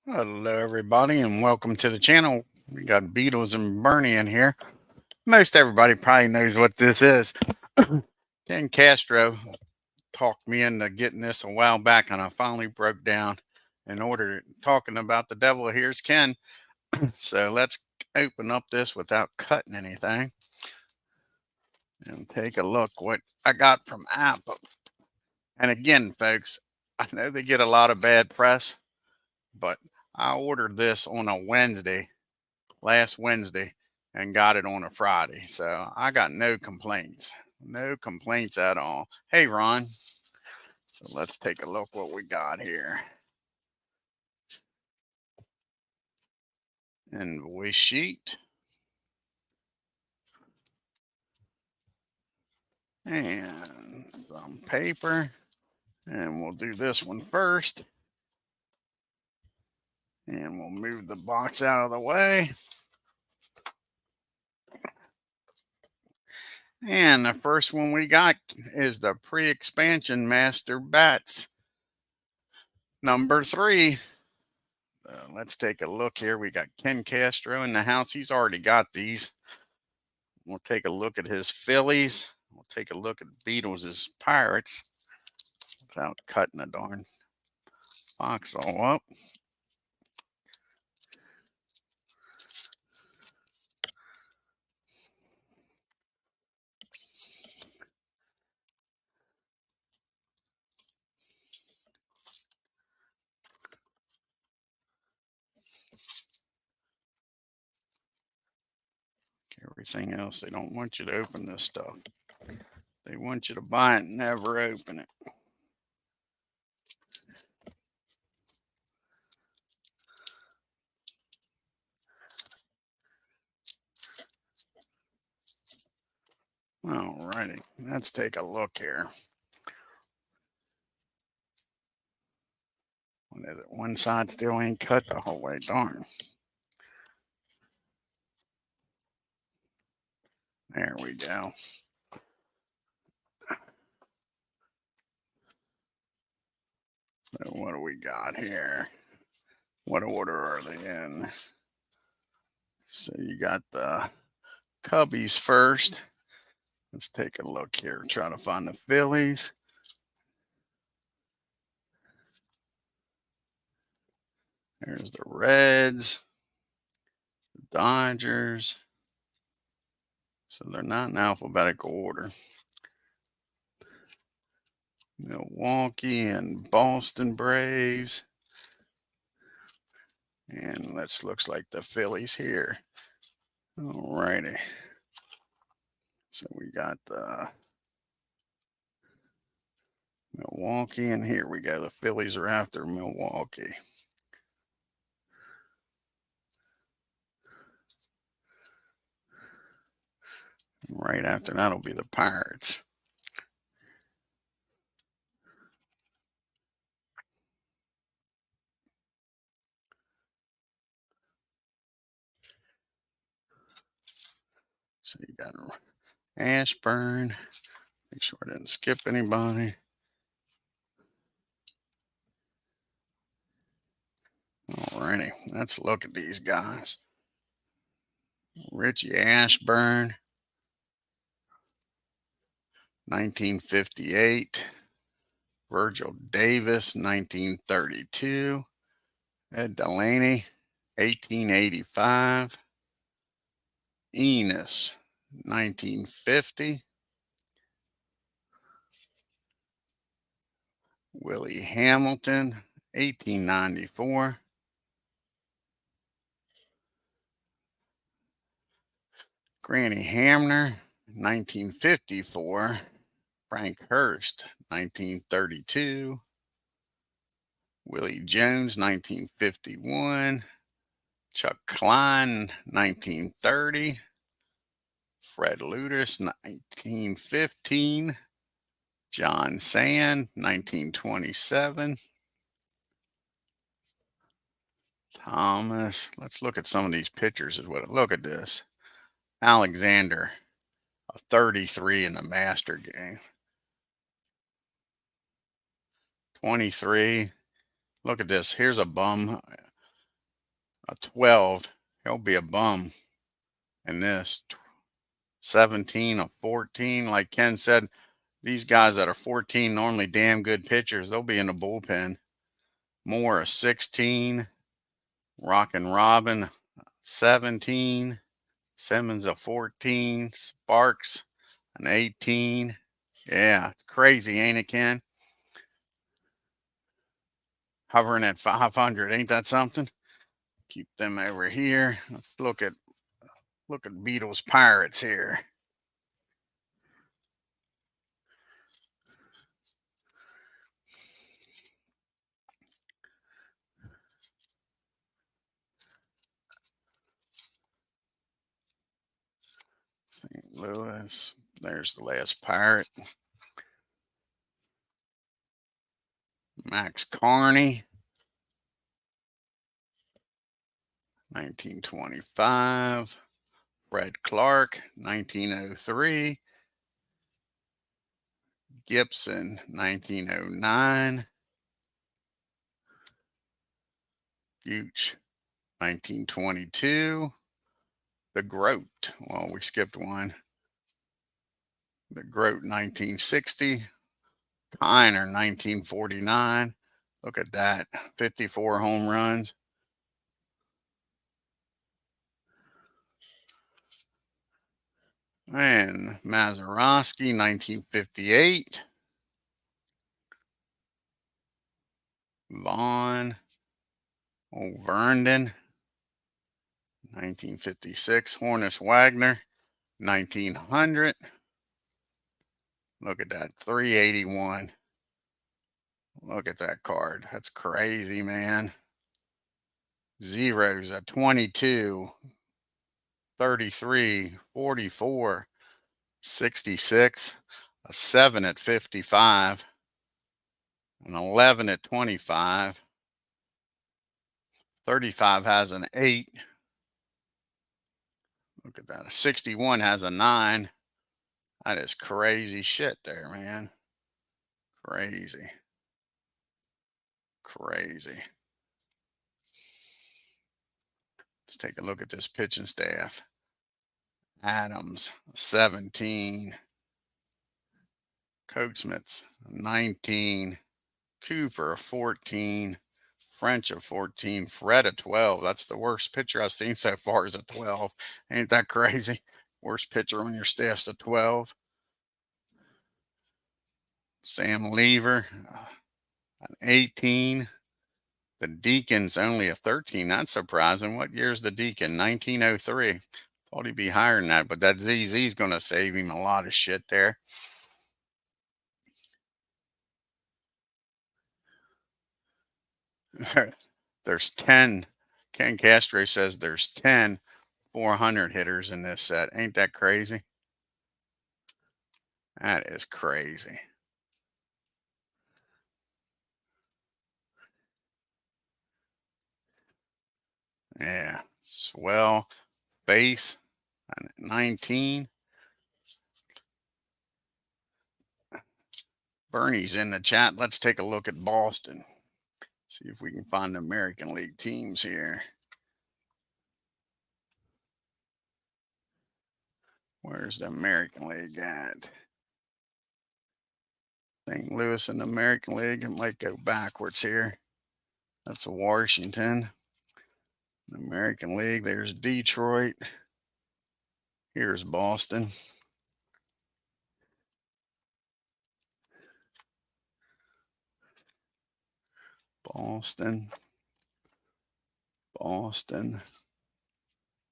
Hello, everybody, and welcome to the channel. We got Beatles and Bernie in here. Most everybody probably knows what this is. Ken Castro talked me into getting this a while back, and I finally broke down and ordered it. Talking about the devil, here's Ken. So let's open up this without cutting anything and take a look what I got from APBA. And again, folks, I know they get a lot of bad press, but I ordered this on a Wednesday last Wednesday and got it on a Friday. So I got no complaints. No complaints at all. Hey, Ron. So let's take a look what we got here. Invoice sheet. And some paper. And we'll do this one first. And we'll move the box out of the way. And the first one we got is the pre-expansion Master Bats number 3. Let's take a look here. We got Ken Castro in the house. He's already got these. We'll take a look at his Phillies. We'll take a look at Beatles' Pirates without cutting the darn box all up. Everything else, they don't want you to open this stuff. They want you to buy it and never open it. Alrighty, let's take a look here. What is it? One side still ain't cut the whole way. Darn. There we go. So what do we got here? What order are they in? So you got the Cubbies first. Let's take a look here. Try to find the Phillies. There's the Reds, the Dodgers. So they're not in alphabetical order. Milwaukee and Boston Braves. And this looks like the Phillies here. Alrighty. So we got the Milwaukee, and here we go. The Phillies are after Milwaukee. Right after that'll be the Pirates. So you got Ashburn. Make sure I didn't skip anybody. Alrighty, let's look at these guys. Richie Ashburn, 1958. Virgil Davis, 1932. Ed Delaney, 1885. Enos, 1950. Willie Hamilton, 1894. Granny Hamner, 1954. Frank Hurst, 1932. Willie Jones, 1951. Chuck Klein, 1930. Fred Ludus, 1915. John Sand, 1927. Thomas. Let's look at some of these pictures. Look at this. Alexander, a 33 in the master game. 23. Look at this. Here's a bum. A 12. He'll be a bum in this. 17, a 14. Like Ken said, these guys that are 14, normally damn good pitchers, they'll be in the bullpen. Moore, a 16. Rockin' Robin, 17. Simmons, a 14. Sparks, an 18. Yeah, it's crazy, ain't it, Ken? Hovering at 500, ain't that something? Keep them over here. Let's look at Beatles Pirates here. St. Louis. There's the last Pirate. Max Carney. 1925. Fred Clark. 1903. Gibson. 1909. Gooch. 1922. The Groat. Well, we skipped one. The Groat, 1960. Kiner, 1949. Look at that. 54 home runs. And Mazeroski, 1958. Vaughn. Verndon, 1956. Hornus Wagner, 1900. Look at that. 381. Look at that card. That's crazy, man. Zeros at 22, 33, 44, 66, a 7 at 55, an 11 at 25, 35 has an 8. Look at that. A 61 has a 9. That is crazy shit there, man. Crazy. Crazy. Let's take a look at this pitching staff. Adams, 17. Coatsmiths, 19. Cooper, 14. French, a 14. Fred, a 12. That's the worst pitcher I've seen so far is a 12. Ain't that crazy? Worst pitcher on your staff's a 12. Sam Lever, an 18. The Deacon's only a 13. That's surprising. What year's the Deacon? 1903. Thought he'd be higher than that, but that ZZ's going to save him a lot of shit there. There's 10. Ken Castro says there's 10 400 hitters in this set. Ain't that crazy? That is crazy. Yeah. Swell. Base, 19. Bernie's in the chat. Let's take a look at Boston. See if we can find the American League teams here. Where's the American League at? St. Louis in the American League. It might go backwards here. That's Washington. The American League. There's Detroit. Here's Boston. Boston. Boston.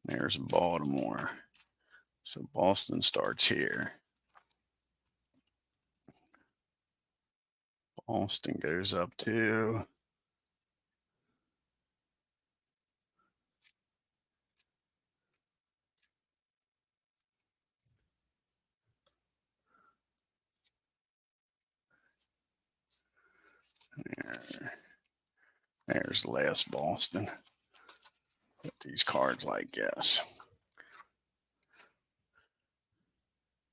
There's Baltimore. So Boston starts here. Boston goes up to there's last Boston. Put these cards like this.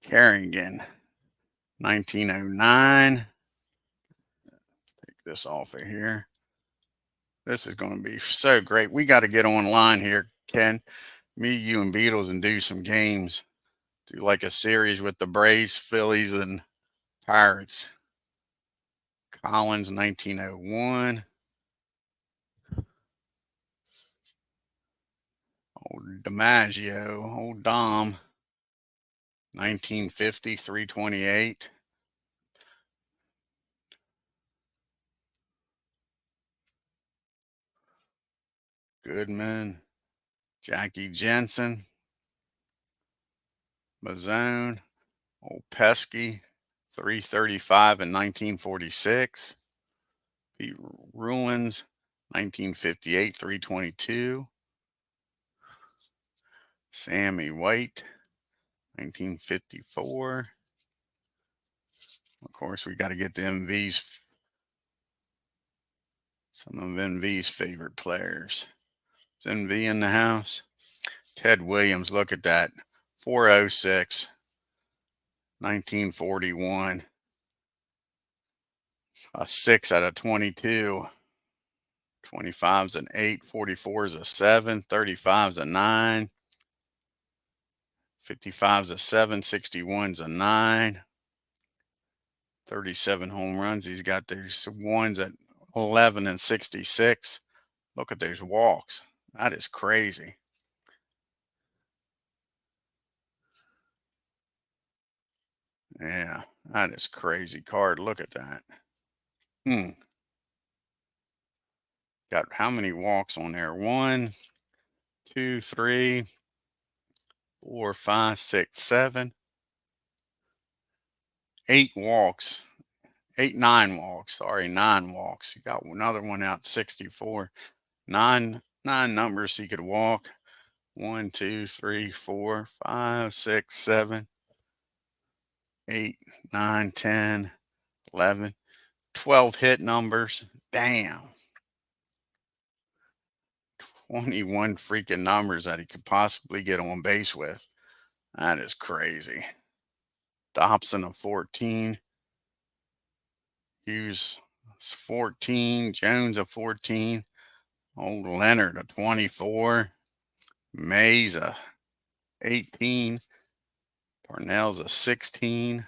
Carrigan, 1909. Take this off of here. This is going to be so great. We got to get online here, Ken. Me, you, and Beatles, and do some games. Do like a series with the Braves, Phillies, and Pirates. Collins, 1901. Old DiMaggio, old Dom, 1950, 328. Goodman, Jackie Jensen, Mazzone, old Pesky, 335 in 1946. Pete Ruins, 1958, 322. Sammy White, 1954. Of course, we got to get the MVs, some of MV's favorite players. Is MV in the house? Ted Williams, look at that. 406, 1941. A 6 out of 22. 25 is an 8, 44 is a 7, 35 is a 9, 55 is a 7, 61 is a 9, 37 home runs. He's got these ones at 11 and 66. Look at those walks. That is crazy. Yeah, that is crazy card. Look at that. Got how many walks on there? 1, 2, 3, 4, 5, 6, 7, 8 walks. 8, 9 walks. Sorry, 9 walks. You got another one out, 64. Nine numbers he could walk. 1, 2, 3, 4, 5, 6, 7, 8, 9, 10, 11, 12 hit numbers. Damn. 21 freaking numbers that he could possibly get on base with. That is crazy. Dobson of 14. Hughes 14. Jones of 14. Old Leonard of 24. Mays a 18. Parnell's a 16.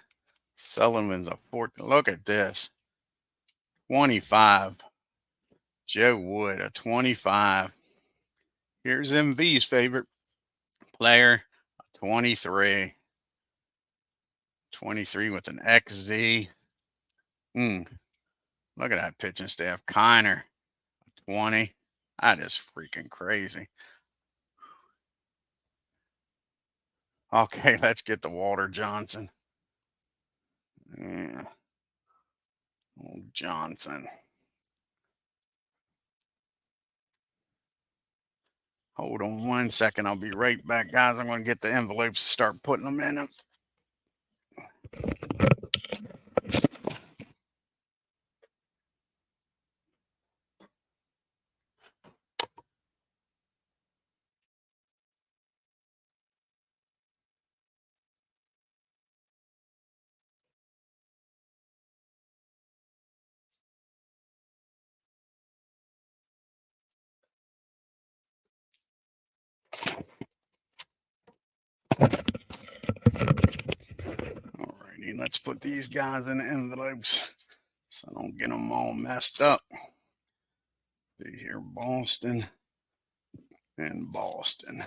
Sullivan's a 14. Look at this. 25. Joe Wood a 25. Here's MV's favorite player, a 23. 23 with an XZ. Look at that pitching staff. Kiner, 20. That is freaking crazy. Okay, let's get to Walter Johnson. Yeah. Old Johnson. Hold on 1 second. I'll be right back, guys. I'm going to get the envelopes and start putting them in them. Alrighty, let's put these guys in the envelopes so I don't get them all messed up. See here, Boston and Boston.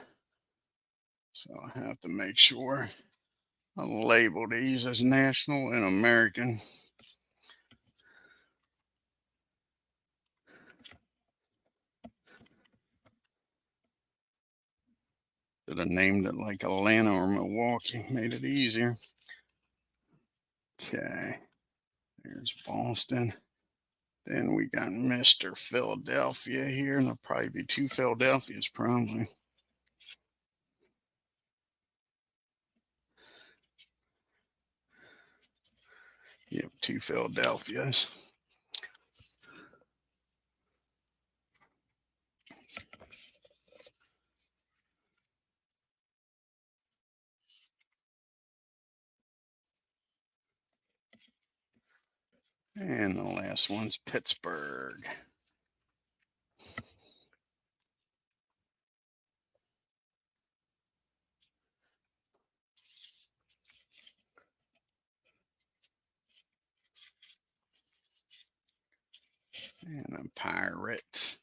So I have to make sure I label these as national and American. Should have named it like Atlanta or Milwaukee, made it easier. Okay, there's Boston. Then we got Mr. Philadelphia here, and there'll probably be 2 Philadelphias, probably. Yep, 2 Philadelphias. And the last one's Pittsburgh. And the Pirates.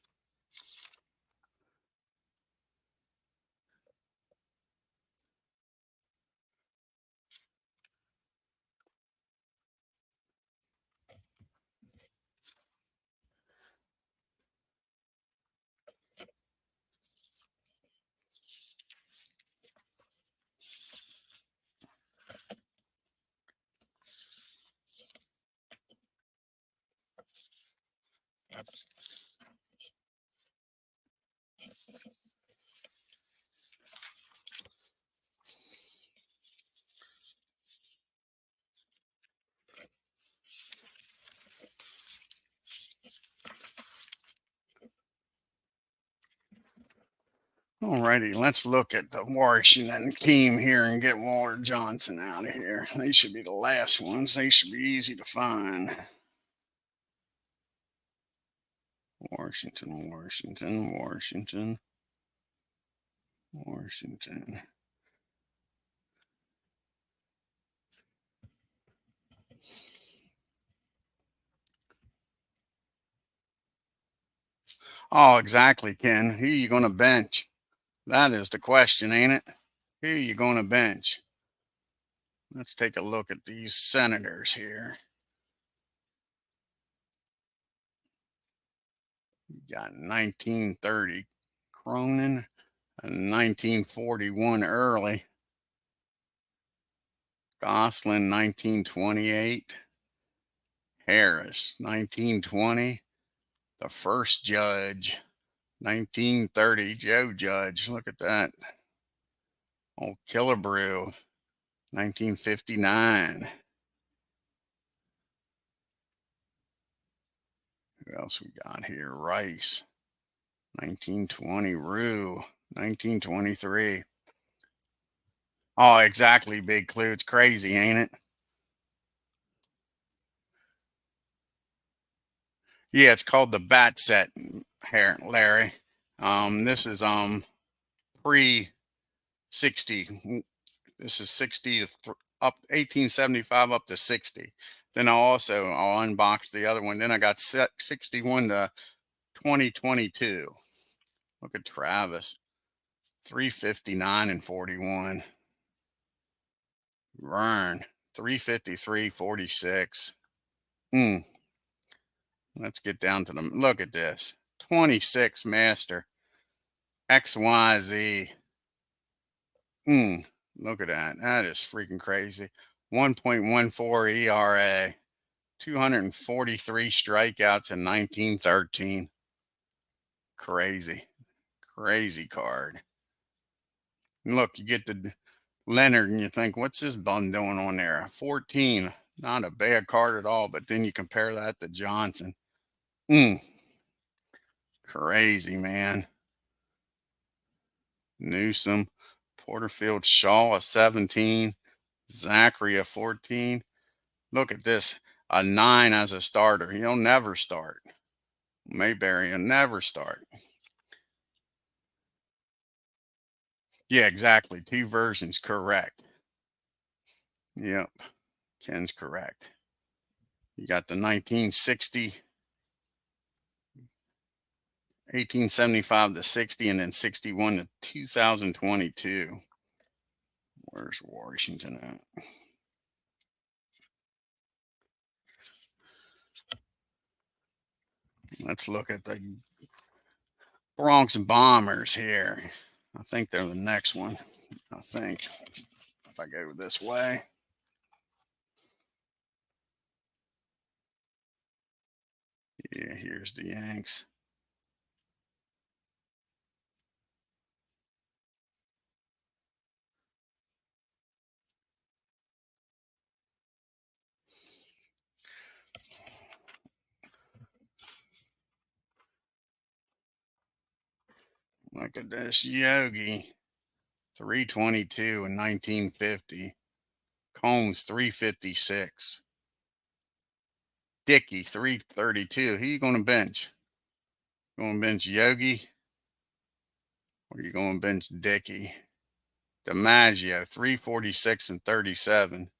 Alrighty, let's look at the Washington team here and get Walter Johnson out of here. They should be the last ones. They should be easy to find. Washington, Washington, Washington, Washington. Oh, exactly, Ken. Who you going to bench? That is the question, ain't it? Who you going to bench? Let's take a look at these Senators here. You got 1930 Cronin and 1941 Early. Gosselin 1928. Harris 1920. The first Judge 1930. Joe Judge. Look at that. Old Killebrew 1959. Who else we got here? Rice 1920. Rue 1923. Oh, exactly. Big Clue. It's crazy, ain't it? Yeah, it's called the bat set here, Larry. This is pre 60. This is 60 to up 1875 up to 60. Then I'll unbox the other one. Then I got 61 to 2022. Look at Travis. 359 and 41. Vern 353 46. Let's get down to them. Look at this. 26 Master. XYZ. Look at that. That is freaking crazy. 1.14 ERA. 243 strikeouts in 1913. Crazy. Crazy card. And look, you get the Leonard and you think, what's this bum doing on there? 14. Not a bad card at all. But then you compare that to Johnson. Crazy, man. Newsom, Porterfield, Shaw, a 17, Zachary, a 14. Look at this, a 9 as a starter. He'll never start. Mayberry will never start. Yeah, exactly. 2 versions, correct. Yep, Ken's correct. You got the 1960, 1875 to 60, and then 61 to 2022. Where's Washington at? Let's look at the Bronx Bombers here. I think they're the next one. I think if I go this way. Yeah, here's the Yanks. Look at this Yogi, 322 in 1950. Combs, 356. Dickey, 332. Who you going to bench? Going to bench Yogi? Or you going to bench Dickey? DiMaggio, 346 and 37.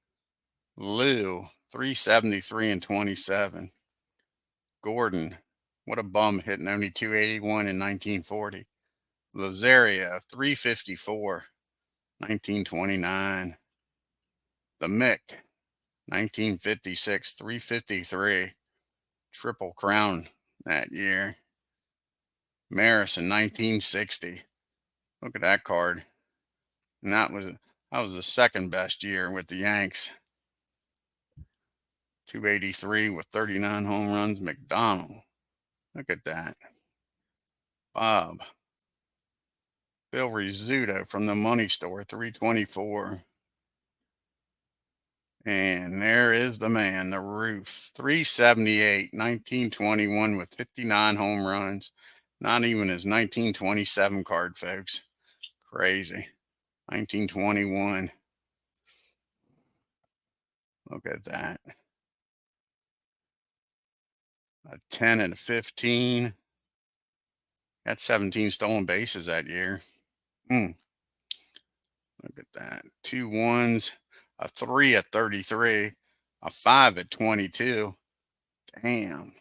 Lou, 373 and 27. Gordon, what a bum, hitting only 281 in 1940. Lazario, 354, 1929. The Mick, 1956, 353. Triple Crown that year. Maris in 1960. Look at that card. And that was the second best year with the Yanks. 283 with 39 home runs. McDonald. Look at that. Bob. Bill Rizzuto from the Money Store, 324. And there is the man, the Roofs, 378, 1921 with 59 home runs. Not even his 1927 card, folks. Crazy. 1921. Look at that. A 10 and a 15. Got 17 stolen bases that year. Look at that. 2 ones, a 3 at 33, a 5 at 22. Damn.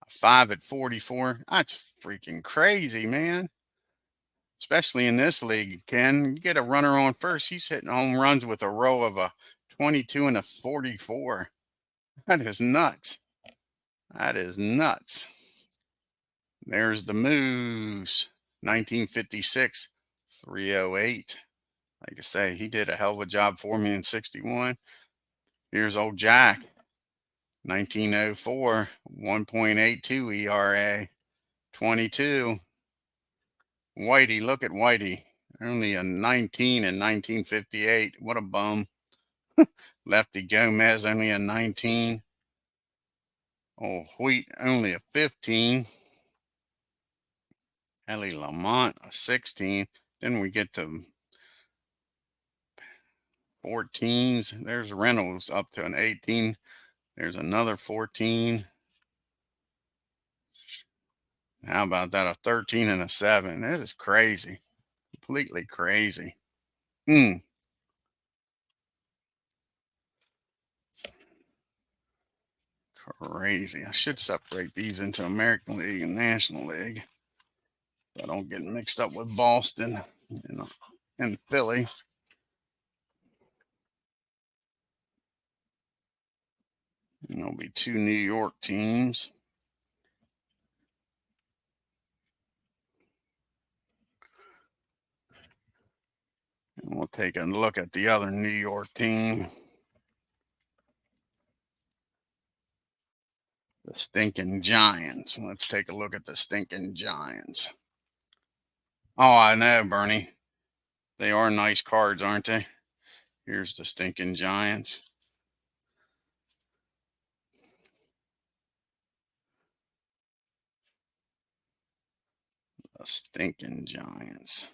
A 5 at 44. That's freaking crazy, man. Especially in this league, Ken. You get a runner on first. He's hitting home runs with a row of a 22 and a 44. That is nuts. That is nuts. There's the Moose. 1956, 308. Like I say, he did a hell of a job for me in 61. Here's old Jack. 1904, 1.82 ERA. 22. Whitey, look at Whitey. Only a 19 in 1958. What a bum. Lefty Gomez, only a 19. Oh, Wheat, only a 15. Ellie Lamont, a 16. Then we get to 14s. There's Reynolds up to an 18. There's another 14. How about that? A 13 and a 7. That is crazy. Completely crazy. Crazy. I should separate these into American League and National League. So I don't get mixed up with Boston and Philly. And there'll be 2 New York teams. And we'll take a look at the other New York team. The stinking Giants. Let's take a look at the stinking Giants. Oh, I know, Bernie. They are nice cards, aren't they? Here's the stinking Giants. The stinking Giants.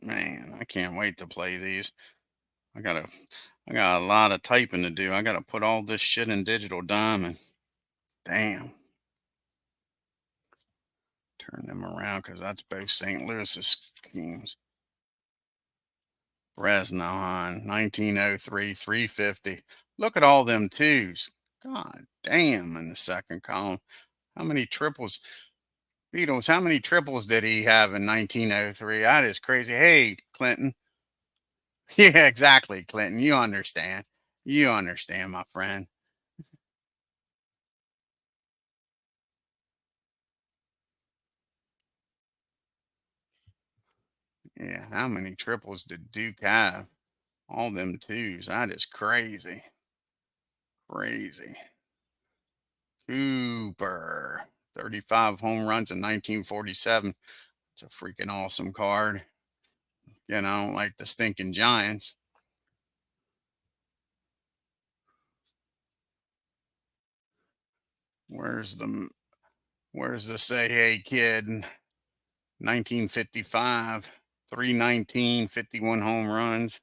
Man, I can't wait to play these. I got a lot of typing to do. I gotta put all this shit in Digital Diamond. Damn. Turn them around because that's both St. Louis's teams. Bresnahan, 1903, 350. Look at all them twos. God damn, in the second column. How many triples? Beatles, how many triples did he have in 1903? That is crazy. Hey, Clinton. Yeah, exactly, Clinton. You understand. You understand, my friend. Yeah, how many triples did Duke have? All them twos. That is crazy. Crazy. Cooper. 35 home runs in 1947. It's a freaking awesome card. You know, like the stinking Giants. Where's the say hey kid? 1955, 319, 51 home runs.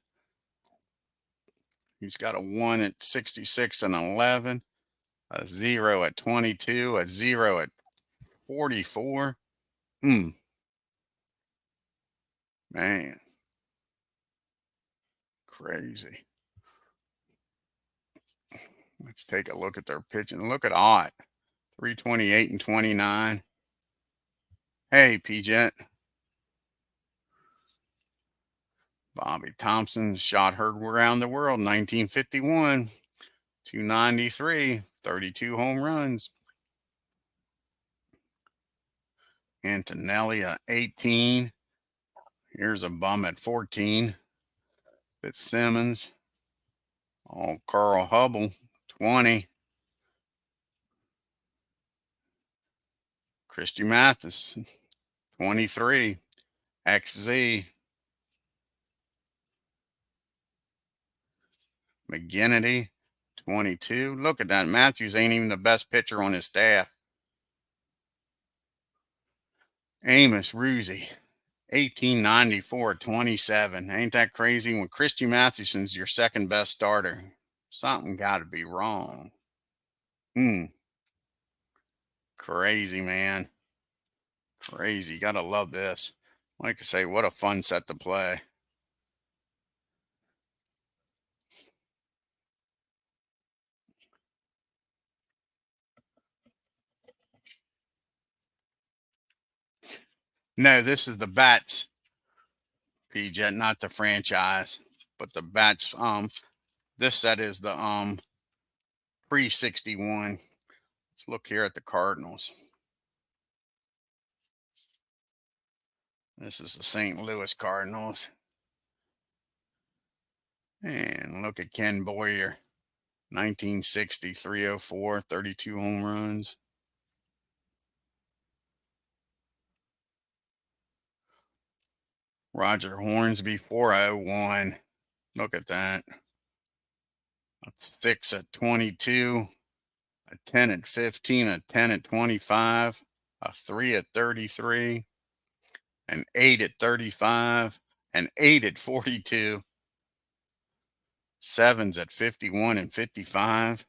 He's got a 1 at 66 and 11, a 0 at 22, a 0 at 44. Man, crazy. Let's take a look at their pitching. Look at Ott, 328 and 29. Hey, P-Jet. Bobby Thompson shot heard around the world, 1951, 293, 32 home runs. Antonelli, 18. Here's a bum at 14. Fitzsimmons. Oh, Carl Hubble, 20. Christy Mathis, 23. XZ. McGinnity, 22. Look at that. Matthews ain't even the best pitcher on his staff. Amos Ruzi, 1894, 27. Ain't that crazy? When Christy Mathewson's your second best starter, something got to be wrong. Crazy, man. Crazy. Gotta love this. Like I say, what a fun set to play. No, this is the bats, PJ, not the franchise, but the bats. This set is the pre-61. Let's look here at the Cardinals. This is the St. Louis Cardinals. And look at Ken Boyer, 1960, 304, 32 home runs. Roger Hornsby, 401. Look at that. A 6 at 22, a 10 at 15, a 10 at 25, a 3 at 33, an 8 at 35, an 8 at 42, 7s at 51 and 55,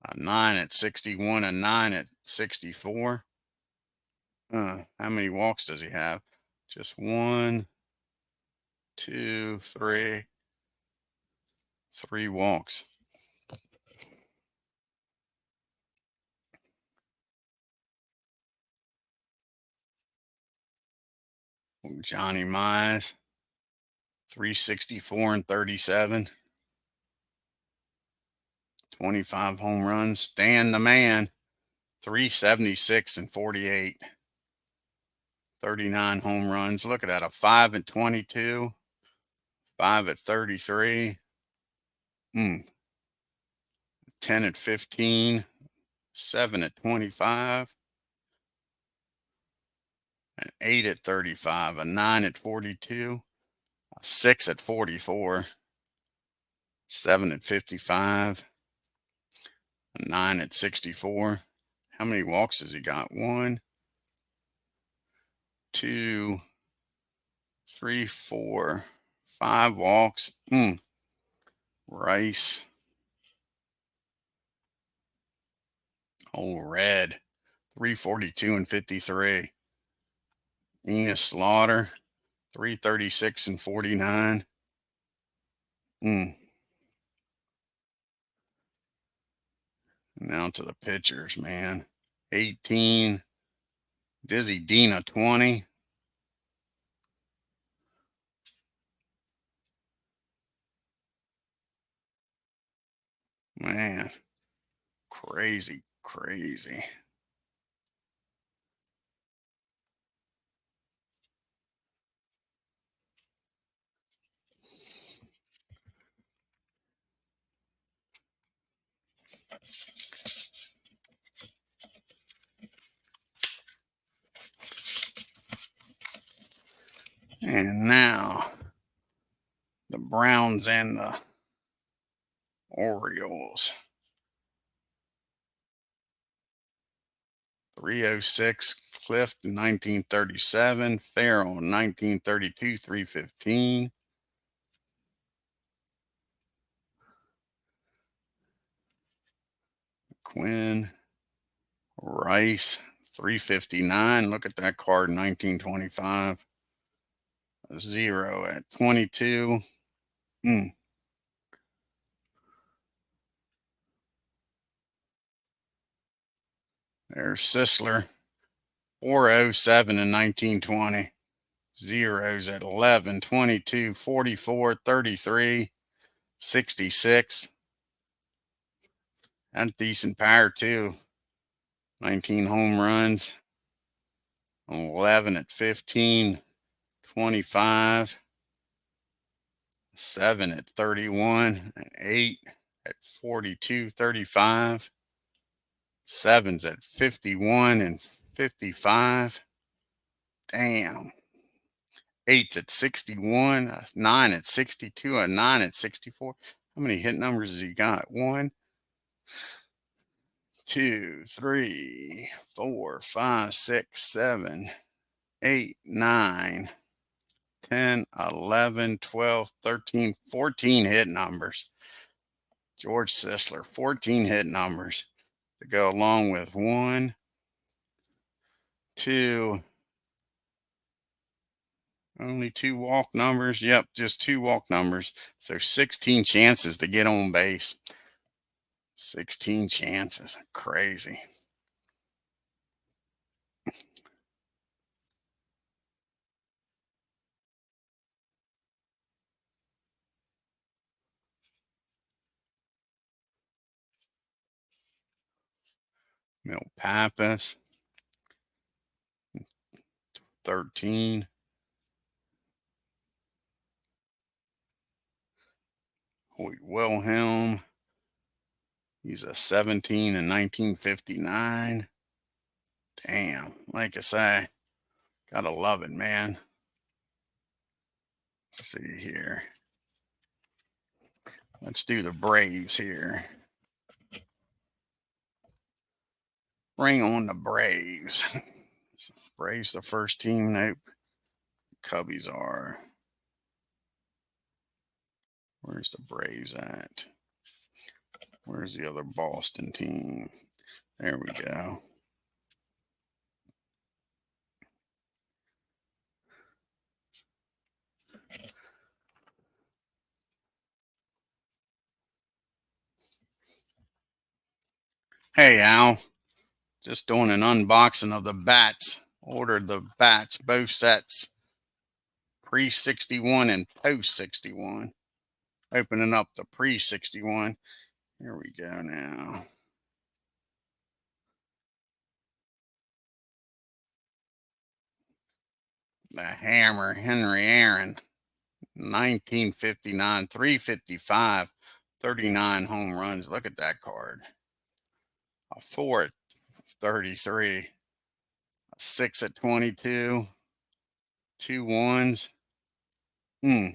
a 9 at 61, a 9 at 64. How many walks does he have? Just 1, 2, 3. 3 walks. Johnny Mize, 364 and 37. 25 home runs. Stan the Man, 376 and 48. 39 home runs. Look at that. A 5 at 22. 5 at 33. 10 at 15. 7 at 25. An 8 at 35. A 9 at 42. A 6 at 44. 7 at 55. A 9 at 64. How many walks has he got? 1, 2, 3, 4, 5 walks. Rice. Oh, Red. 342 and 53. Enos Slaughter. 336 and 49. Now to the pitchers, man. 18. Dizzy Dina, 20. Man, crazy, crazy. And now the Browns and the Orioles. 306, Clift in 1937, Farrell in 1932, 315. Quinn, Rice, 359. Look at that card, 1925. A 0 at 22. There's Sisler, 407 in 1920. Zeros at 11, 22, 44, 33, 66. And decent power too. 19 home runs. 11 at 15, 25. 7 at 31, and 8 at 42, 35. 7's at 51 and 55. Damn. 8's at 61, 9 at 62, and 9 at 64. How many hit numbers has he got? 1, 2, 3, 4, 5, 6, 7, 8, 9, 10, 11, 12, 13, 14 hit numbers. George Sisler, 14 hit numbers to go along with 1, 2, only 2 walk numbers. Yep, just 2 walk numbers. So 16 chances to get on base. 16 chances. Crazy. Mill Pappas, 13. Hoyt Wilhelm, he's a 17 in 1959. Damn, like I say, gotta love it, man. Let's see here. Let's do the Braves here. Bring on the Braves. Braves the first team. Nope. Cubbies are. Where's the Braves at? Where's the other Boston team? There we go. Hey, Al. Just doing an unboxing of the bats. Ordered the bats, both sets. Pre-61 and post-61. Opening up the pre-61. Here we go now. The Hammer, Henry Aaron. 1959, 355, 39 home runs. Look at that card. A 4 at 33, a 6 at 22, 2 1s. How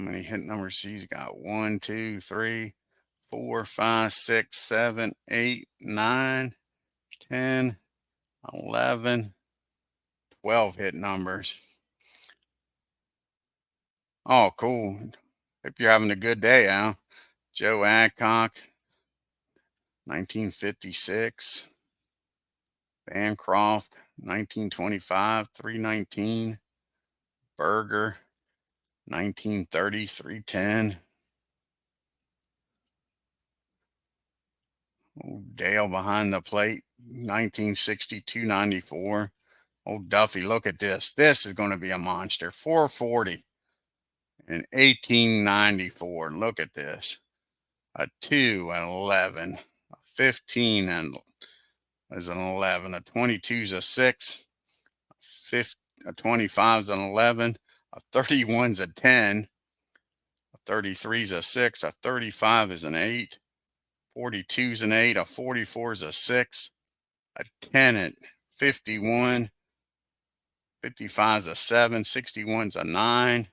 many hit numbers he's got? 1, 2, 3, 4, 5, 6, 7, 8, 9, 10, 11, 12 hit numbers. Oh, cool. Hope you're having a good day, Al. Joe Adcock, 1956. Bancroft, 1925, 319. Berger, 1930, 310. Old Dale behind the plate, 1960, 294. Old Duffy, look at this. This is going to be a monster. 440 in 1894. Look at this. A 2 and 11. A 15 and is an 11. A 22 is a 6. A 25 is an 11. A 31 is a 10. A 33 is a 6. A 35 is an 8. 42 is an 8. A 44 is a 6. A 10 at 51. 55 is a 7. 61 is a 9.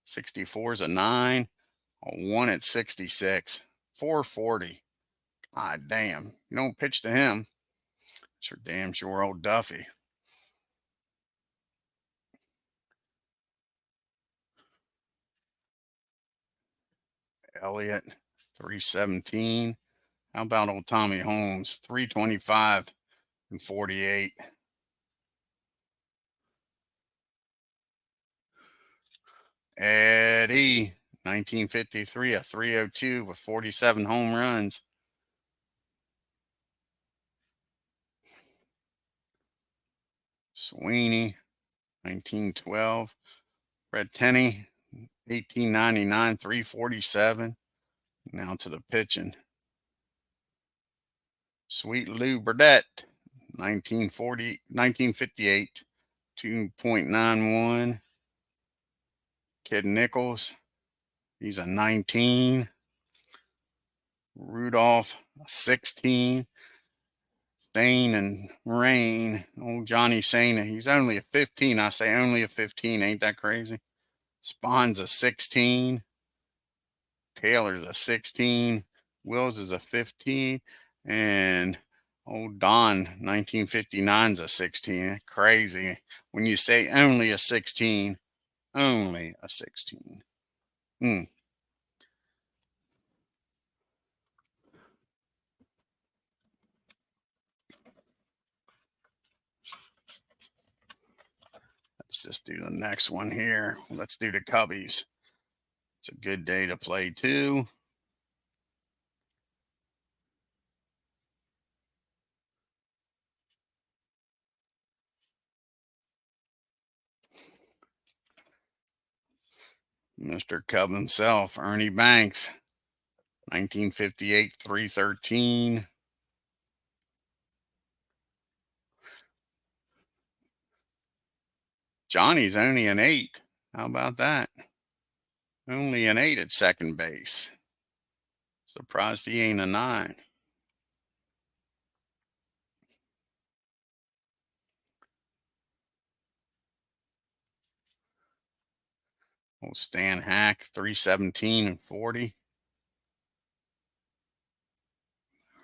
64 is a 9. A 1 at 66. 440. Ah, damn. You don't pitch to him. It's for damn sure old Duffy. Elliott, 317. How about old Tommy Holmes, 325 and 48. Eddie, 1953, a 302 with 47 home runs. Sweeney, 1912. Red Tenney, 1899, 347. Now to the pitching. Sweet Lou Burdette, 1958, 2.91. Kid Nichols, he's a 19. Rudolph, 16. Stain and Rain, old Johnny Sana, he's only a 15. I say only a 15. Ain't that crazy? Spawn's a 16. Taylor's a 16. Wills is a 15. And old Don, 1959's a 16. Crazy. When you say only a 16, only a 16. Let's just do the next one here. Let's do the Cubbies. It's a good day to play too. Mr. Cub himself, Ernie Banks, 1958, 313. Johnny's only an 8. How about that? Only an 8 at second base. Surprised he ain't a 9. Old Stan Hack, 317 and 40.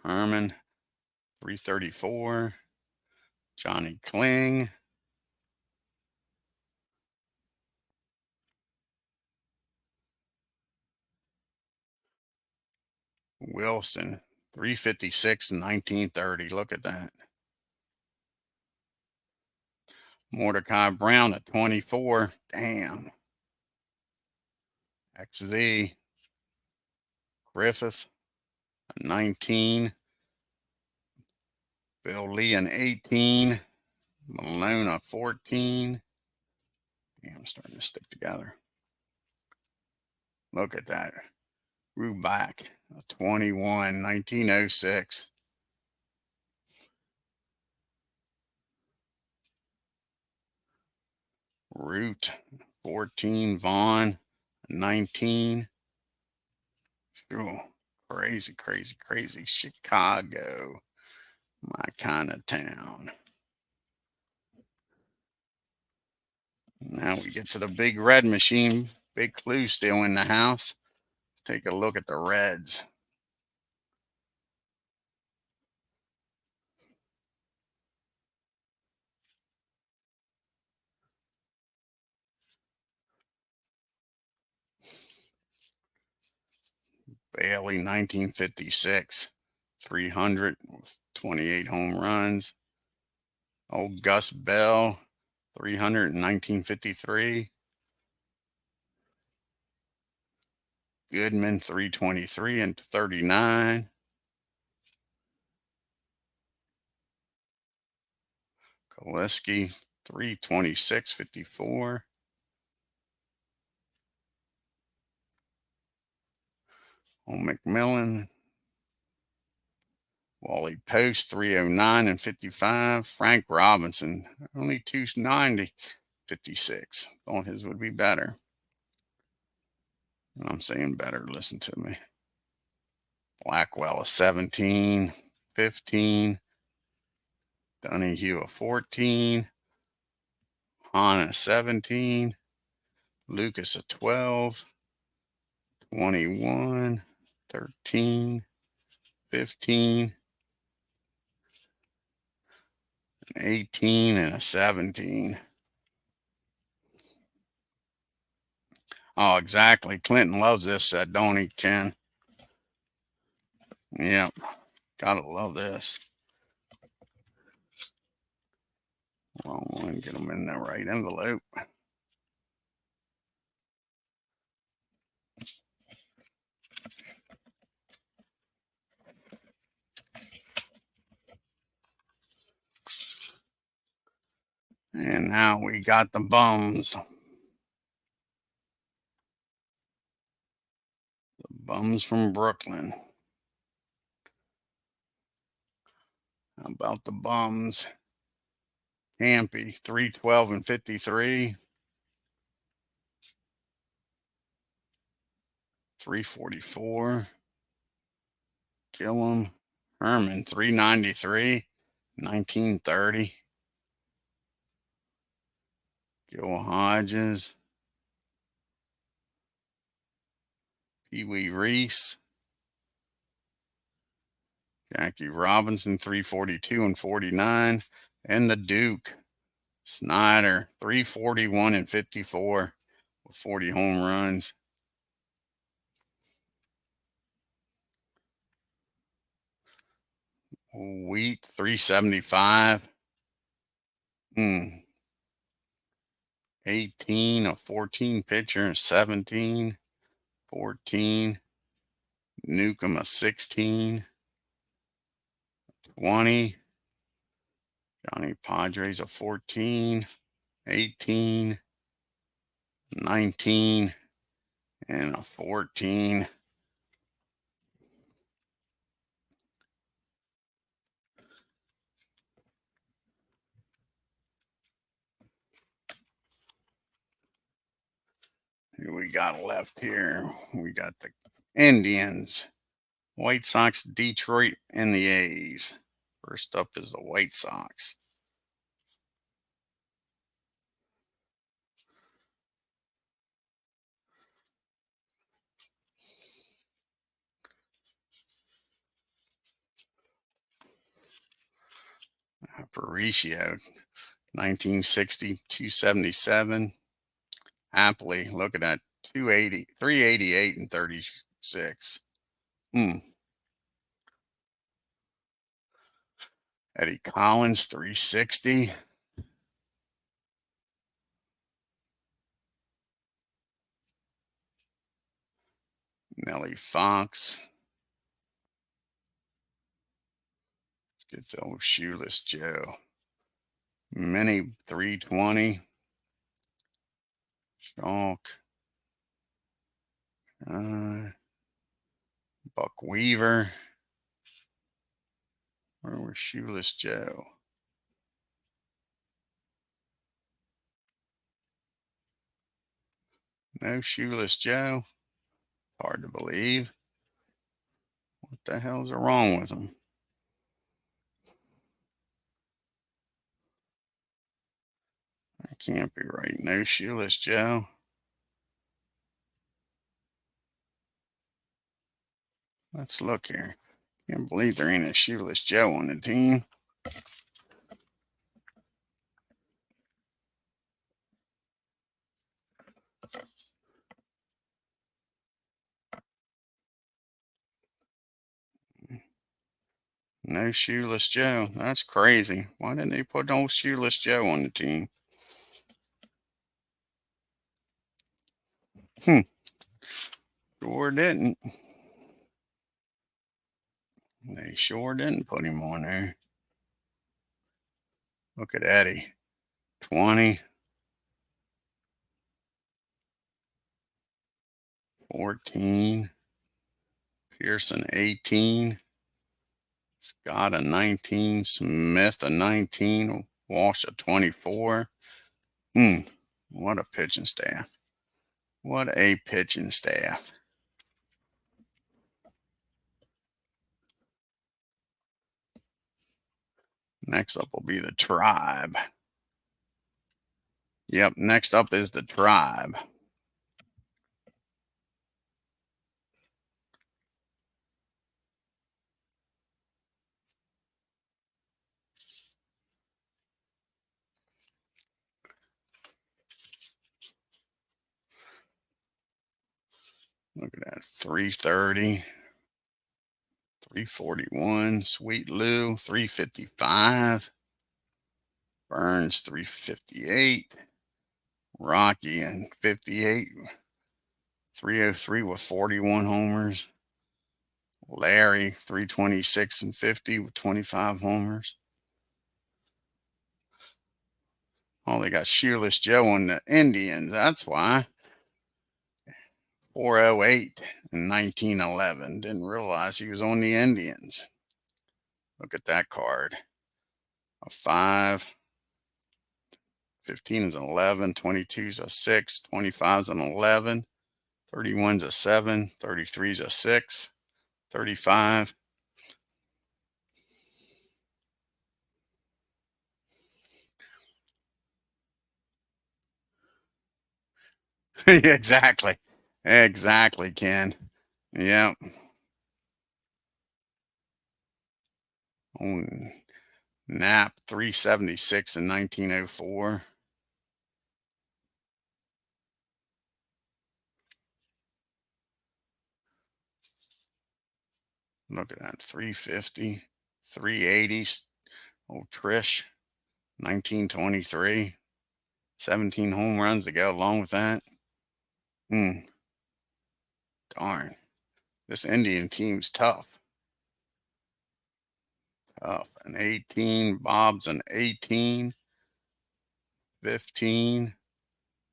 Herman, 334. Johnny Kling. Wilson, 356 and 1930. Look at that. Mordecai Brown at 24. Damn. XZ. Griffith, 19. Bill Lee, an 18. Malone, a 14. Damn, starting to stick together. Look at that. Ruback, a 21, 1906. Root, 14. Vaughn, 19. Oh, crazy, crazy, crazy. Chicago, my kind of town. Now we get to the big red machine. Big Clue still in the house. Let's take a look at the Reds. Bailey, 1956, 300 with 28 home runs. Old Gus Bell, 300 in 1953. Goodman, 323 and 39. Koleski, 326, 54. Old McMillan. Wally Post, 309 and 55. Frank Robinson, only 290, 56. Thought his would be better. I'm saying better, listen to me. Blackwell, a 17, 15. Donahue, a 14. Hahn, a 17. Lucas, a 12. 21, 13. 15, an 18, and a 17. Oh, exactly. Clinton loves this set, don't he, Ken? Yep. Gotta love this. Well, we'll get them in the right envelope. And now we got the bums. The bums from Brooklyn. How about the bums? Campy, 312 and 53. 344. Gillum. Herman, 393. 1930. Gil Hodges. Pee Wee Reese. Jackie Robinson, 342 and 49. And the Duke. Snyder, 341 and 54 with 40 home runs. Wheat, 375. 18, a 14 pitcher, 17, 14. Newcomb, a 16, 20. Johnny Padres, a 14, 18, 19, and a 14. Who we got left here? We got the Indians, White Sox, Detroit, and the A's. First up is the White Sox. Aparicio, 1960, 277. Happily, look at that, 280, 388 and 36. Eddie Collins, 360. Nellie Fox. Let's get to old Shoeless Joe. Minnie, 320. Chalk. Buck Weaver. Where was Shoeless Joe? No Shoeless Joe. Hard to believe. What the hell's wrong with him? That can't be right. No Shoeless Joe. Let's look here. Can't believe there ain't a Shoeless Joe on the team. No Shoeless Joe. That's crazy. Why didn't they put old Shoeless Joe on the team? Sure didn't. They sure didn't put him on there. Look at Eddie. 20. 14. Pearson, 18. Scott, a 19. Smith, a 19. Walsh, a 24. What a pitching staff. What a pitching staff. Next up will be the Tribe. Yep, next up is the Tribe. Look at that. 330. 341. Sweet Lou. 355. Burns 358. Rocky and 58. 303 with 41 homers. Larry 326 and 50 with 25 homers. Oh, they got Shoeless Joe on the Indians. That's why. 408 in 1911. Didn't realize he was on the Indians. Look at that card. A 5. 15 is an 11. 22 is a 6. 25 is an 11. 31 is a 7. 33 is a 6. 35. Exactly. Exactly, Ken. Yeah. Oh, Knapp 376 in 1904. Look at that. 350. 380. Oh, Trish 1923. 17 home runs to go along with that. Darn. This Indian team's tough. Tough. An 18. Bob's an 18. 15.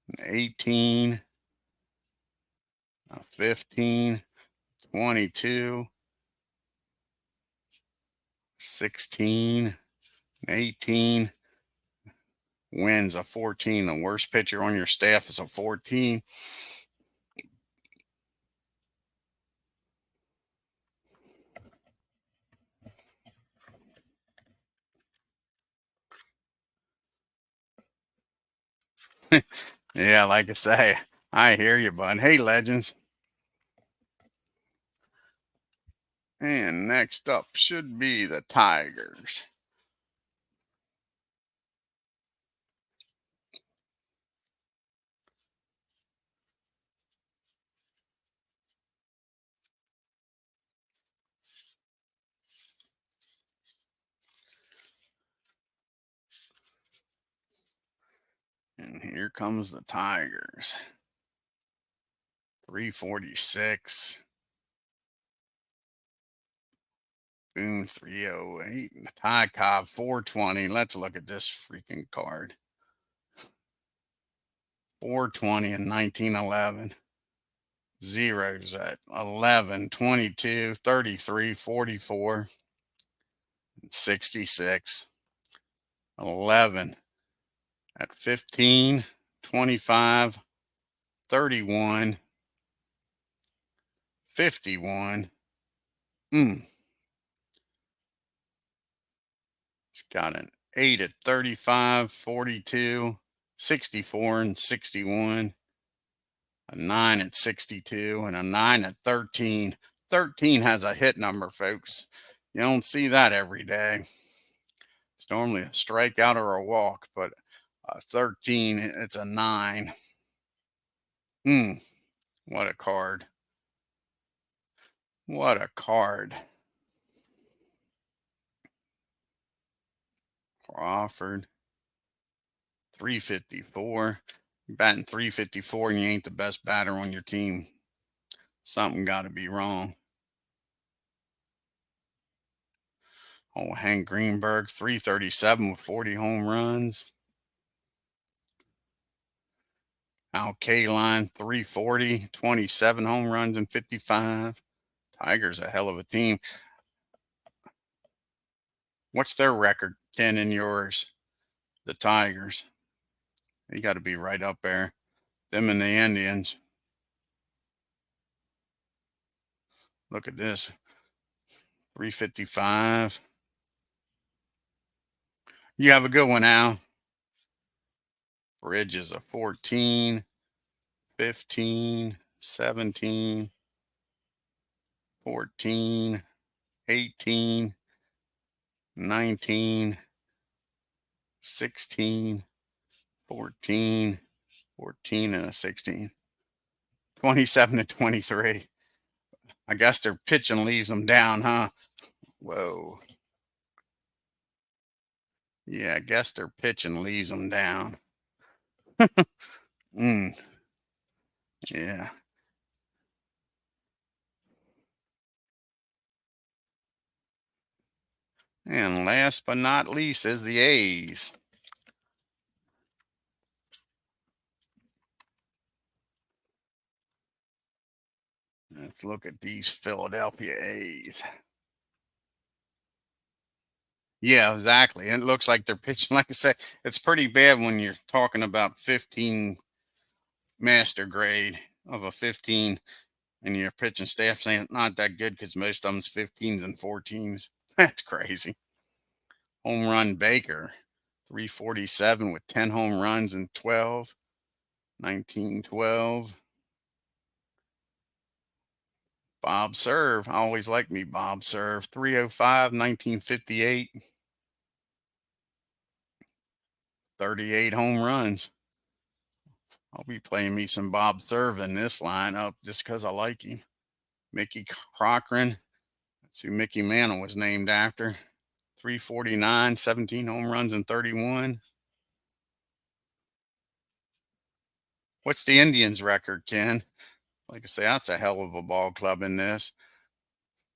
An 18. A 15. 22. 16. 18. Wins a 14. The worst pitcher on your staff is a 14. Yeah, like I say, I hear you, bud. Hey, legends. And next up should be the Tigers. And here comes the Tigers. 346. Boom, 308. Ty Cobb, 420. Let's look at this freaking card. 420 in 1911. Zeros at 11, 22, 33, 44, 66. 11 at 15, 25, 31, 51. It's got an 8 at 35, 42, 64, and 61. A 9 at 62, and a 9 at 13. 13 has a hit number, folks. You don't see that every day. It's normally a strikeout or a walk, but 13, it's a 9. What a card. What a card. Crawford, 354. You're batting 354 and you ain't the best batter on your team. Something got to be wrong. Oh, Hank Greenberg, 337 with 40 home runs. Al Kaline, 340, 27 home runs and 55. Tigers a hell of a team. What's their record, Ken, and yours? The Tigers. They got to be right up there. Them and the Indians. Look at this. 355. You have a good one, Al. Bridges a 14, 15, 17, 14, 18, 19, 16, 14, 14, and a 16. 27 to 23. I guess their pitching leaves them down, huh? Whoa. Yeah, I guess their pitching leaves them down. Mm, yeah. And last but not least is the A's. Let's look at these Philadelphia A's. Yeah, exactly. It looks like they're pitching. Like I said, it's pretty bad when you're talking about 15 master grade of a 15 and your pitching staff saying it's not that good because most of them's 15s and 14s. That's crazy. Home run Baker, 347 with 10 home runs and 12, 1912. Bob Serve, I always liked me Bob Serve, 305, 1958, 38 home runs. I'll be playing me some Bob Serve in this lineup just because I like him. Mickey Cochran, that's who Mickey Mantle was named after. 349, 17 home runs and 31. What's the Indians record, Ken? Like I say, that's a hell of a ball club in this.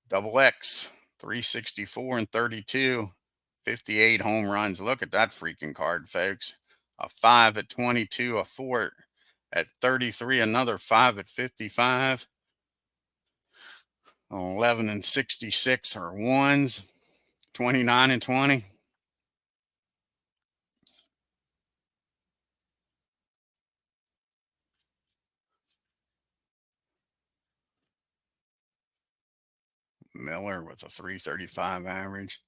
Double X, 364 and 32, 58 home runs. Look at that freaking card, folks. A 5 at 22, a 4 at 33, another 5 at 55, 11 and 66 are ones, 29 and 20. Miller with a 335 average.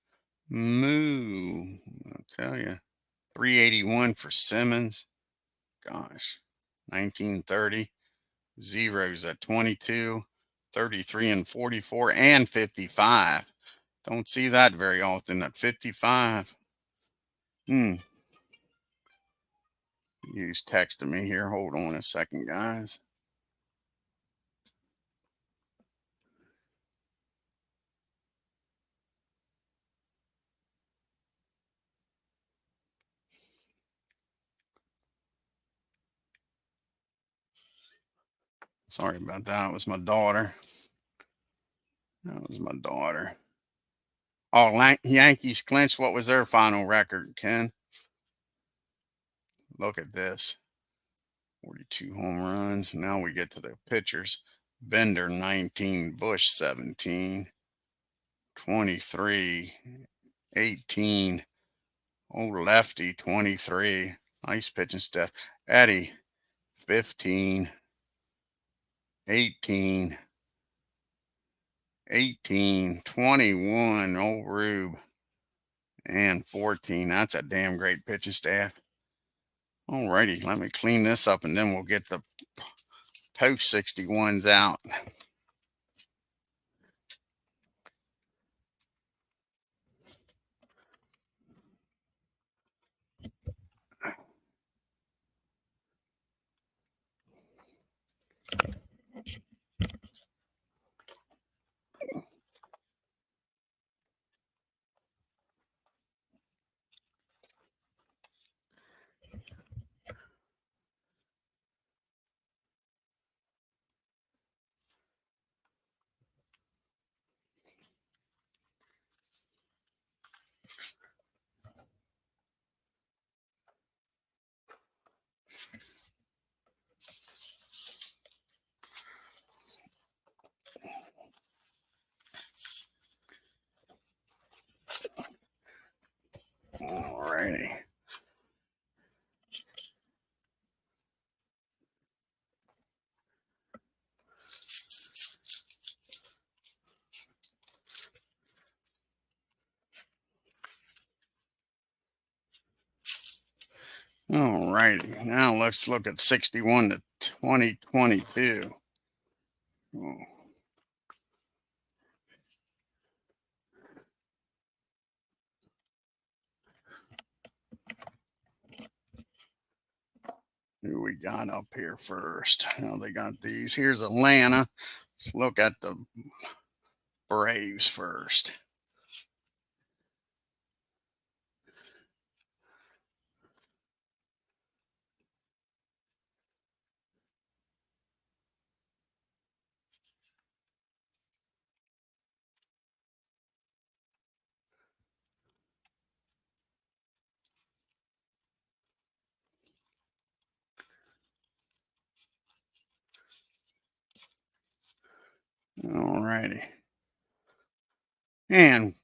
Moo, I'll tell you. 381 for Simmons. Gosh, 1930. Zeros at 22, 33 and 44, and 55. Don't see that very often at 55. Use texting me here. Hold on a second, guys. Sorry about that. It was my daughter. That was my daughter. Oh, Yankees clinched. What was their final record, Ken? Look at this. 42 home runs. Now we get to the pitchers. Bender, 19. Bush, 17. 23. 18. Old lefty, 23. Nice pitching stuff. Eddie, 15. 18. 18. 21. Old Rube. And 14. That's a damn great pitching staff. Alrighty, let me clean this up and then we'll get the post 61s out. Alrighty. Alrighty. Now let's look at 61 to 2022. Oh. Who we got up here first? Oh, they got these. Here's Atlanta. Let's look at the Braves first. All righty. And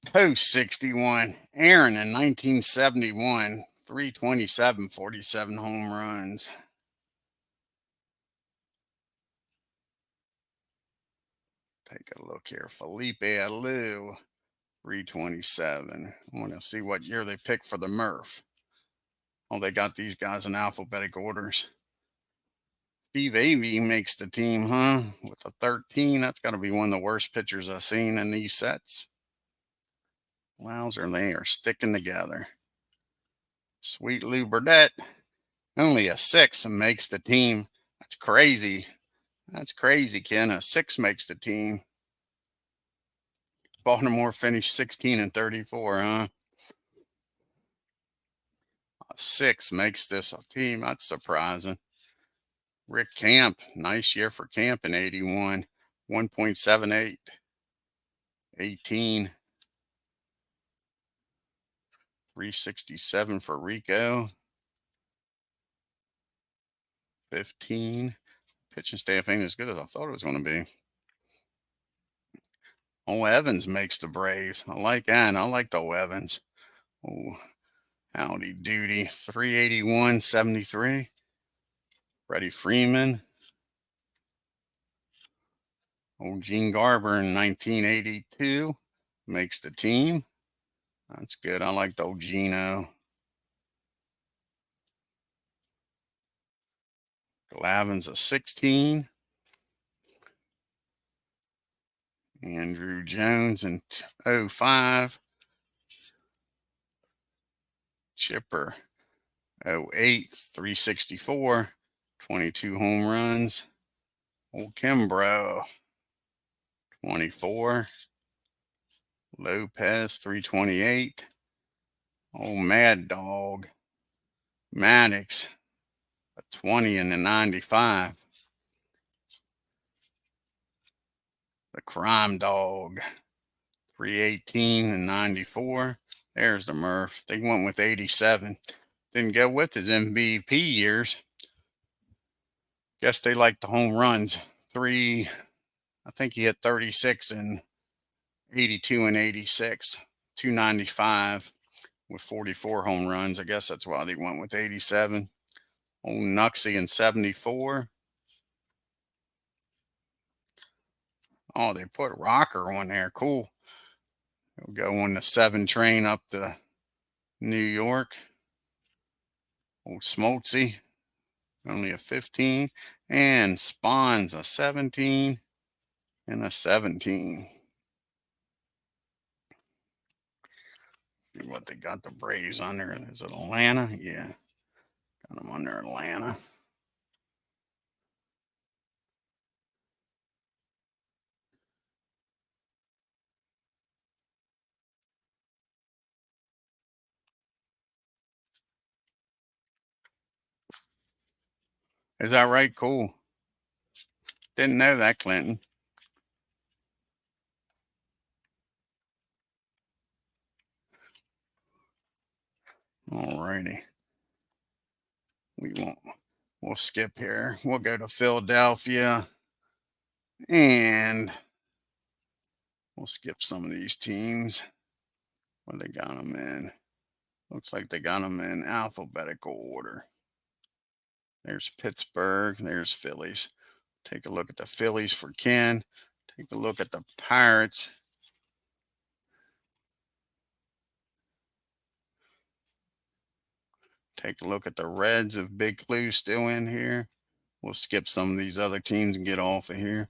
post 61, Aaron in 1971, 327, 47 home runs. Take a look here. Felipe Alou, 327. I want to see what year they picked for the Murph. Oh, they got these guys in alphabetic orders. Steve Avey makes the team, huh? With a 13. That's got to be one of the worst pitchers I've seen in these sets. Wowzer, they are sticking together. Sweet Lou Burdette, only a 6 and makes the team. That's crazy. That's crazy, Ken. A 6 makes the team. Baltimore finished 16 and 34, huh? A 6 makes this a team. That's surprising. Rick Camp, nice year for Camp in 81. 1.78. 18. 367 for Rico. 15. Pitching staff ain't as good as I thought it was going to be. Oh, Evans makes the Braves. I like that. I like the Evans. Oh, howdy doody. 381, 73. Freddie Freeman. Old Gene Garber in 1982 makes the team. That's good. I like the old Gino. Glavin's a 16. Andrew Jones in 05. Chipper 08, 364. 22 home runs. Old Kimbrough 24. Lopez 328. Old Mad Dog Maddox a 20 and a 95. The Crime Dog 318 and 94. There's the Murph. They went with 87. Didn't go with his MVP years. Guess they like the home runs. I think he hit 36 and 82 and 86. 295 with 44 home runs. I guess that's why they went with 87. Old Nuxie in 74. Oh, they put Rocker on there. Cool. He'll go on the 7 train up to New York. Old Smoltzy, only a 15. And Spawn's a 17 and a 17. See what they got the Braves under. Is it Atlanta? Yeah. Got them under Atlanta. Is that right? Cool. Didn't know that, Clinton. All righty. We'll skip here. We'll go to Philadelphia. And we'll skip some of these teams. What they got them in? Looks like they got them in alphabetical order. There's Pittsburgh. There's Phillies. Take a look at the Phillies for Ken. Take a look at the Pirates. Take a look at the Reds of Big Clue still in here. We'll skip some of these other teams and get off of here.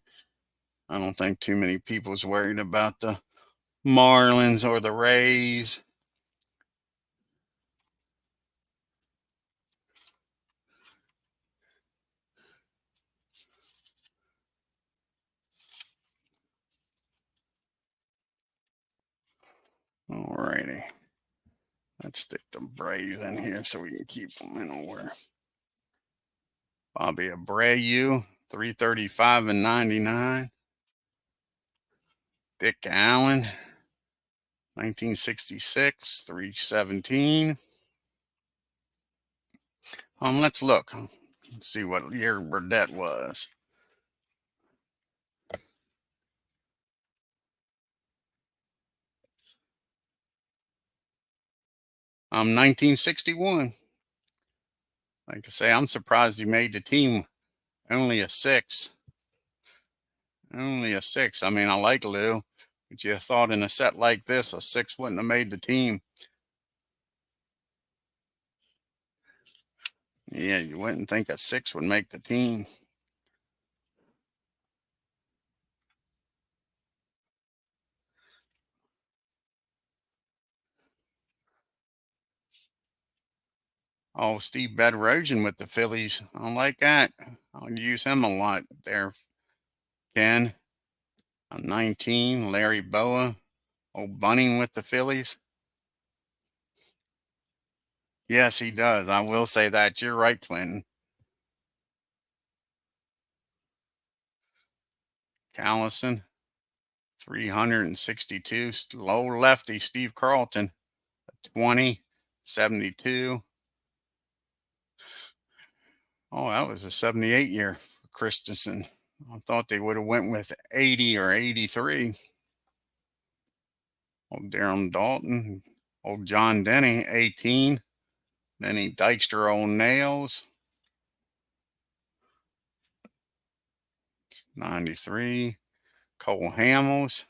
I don't think too many people's worried about the Marlins or the Rays. Alrighty. Let's stick the Braves in here so we can keep them in order. Bobby Abreu, 335 and 99. Dick Allen, 1966, 317. Let's look. Let's see what year Burdette was. 1961. Like I say, I'm surprised he made the team. Only a 6. Only a 6. I mean, I like Lou, but you thought in a set like this, a 6 wouldn't have made the team. Yeah, you wouldn't think a 6 would make the team. Oh, Steve Bedrosian with the Phillies. I like that. I'll use him a lot there, Ken. I'm 19. Larry Boa. Old Bunning with the Phillies. Yes, he does. I will say that. You're right, Clinton. Callison, 362. Low lefty, Steve Carlton, 20, 72. Oh, that was a 78 year for Christensen. I thought they would have went with 80 or 83. Old Darren Dalton, old John Denny, 18. Denny Dykstra, old Nails, 93. Cole Hamels,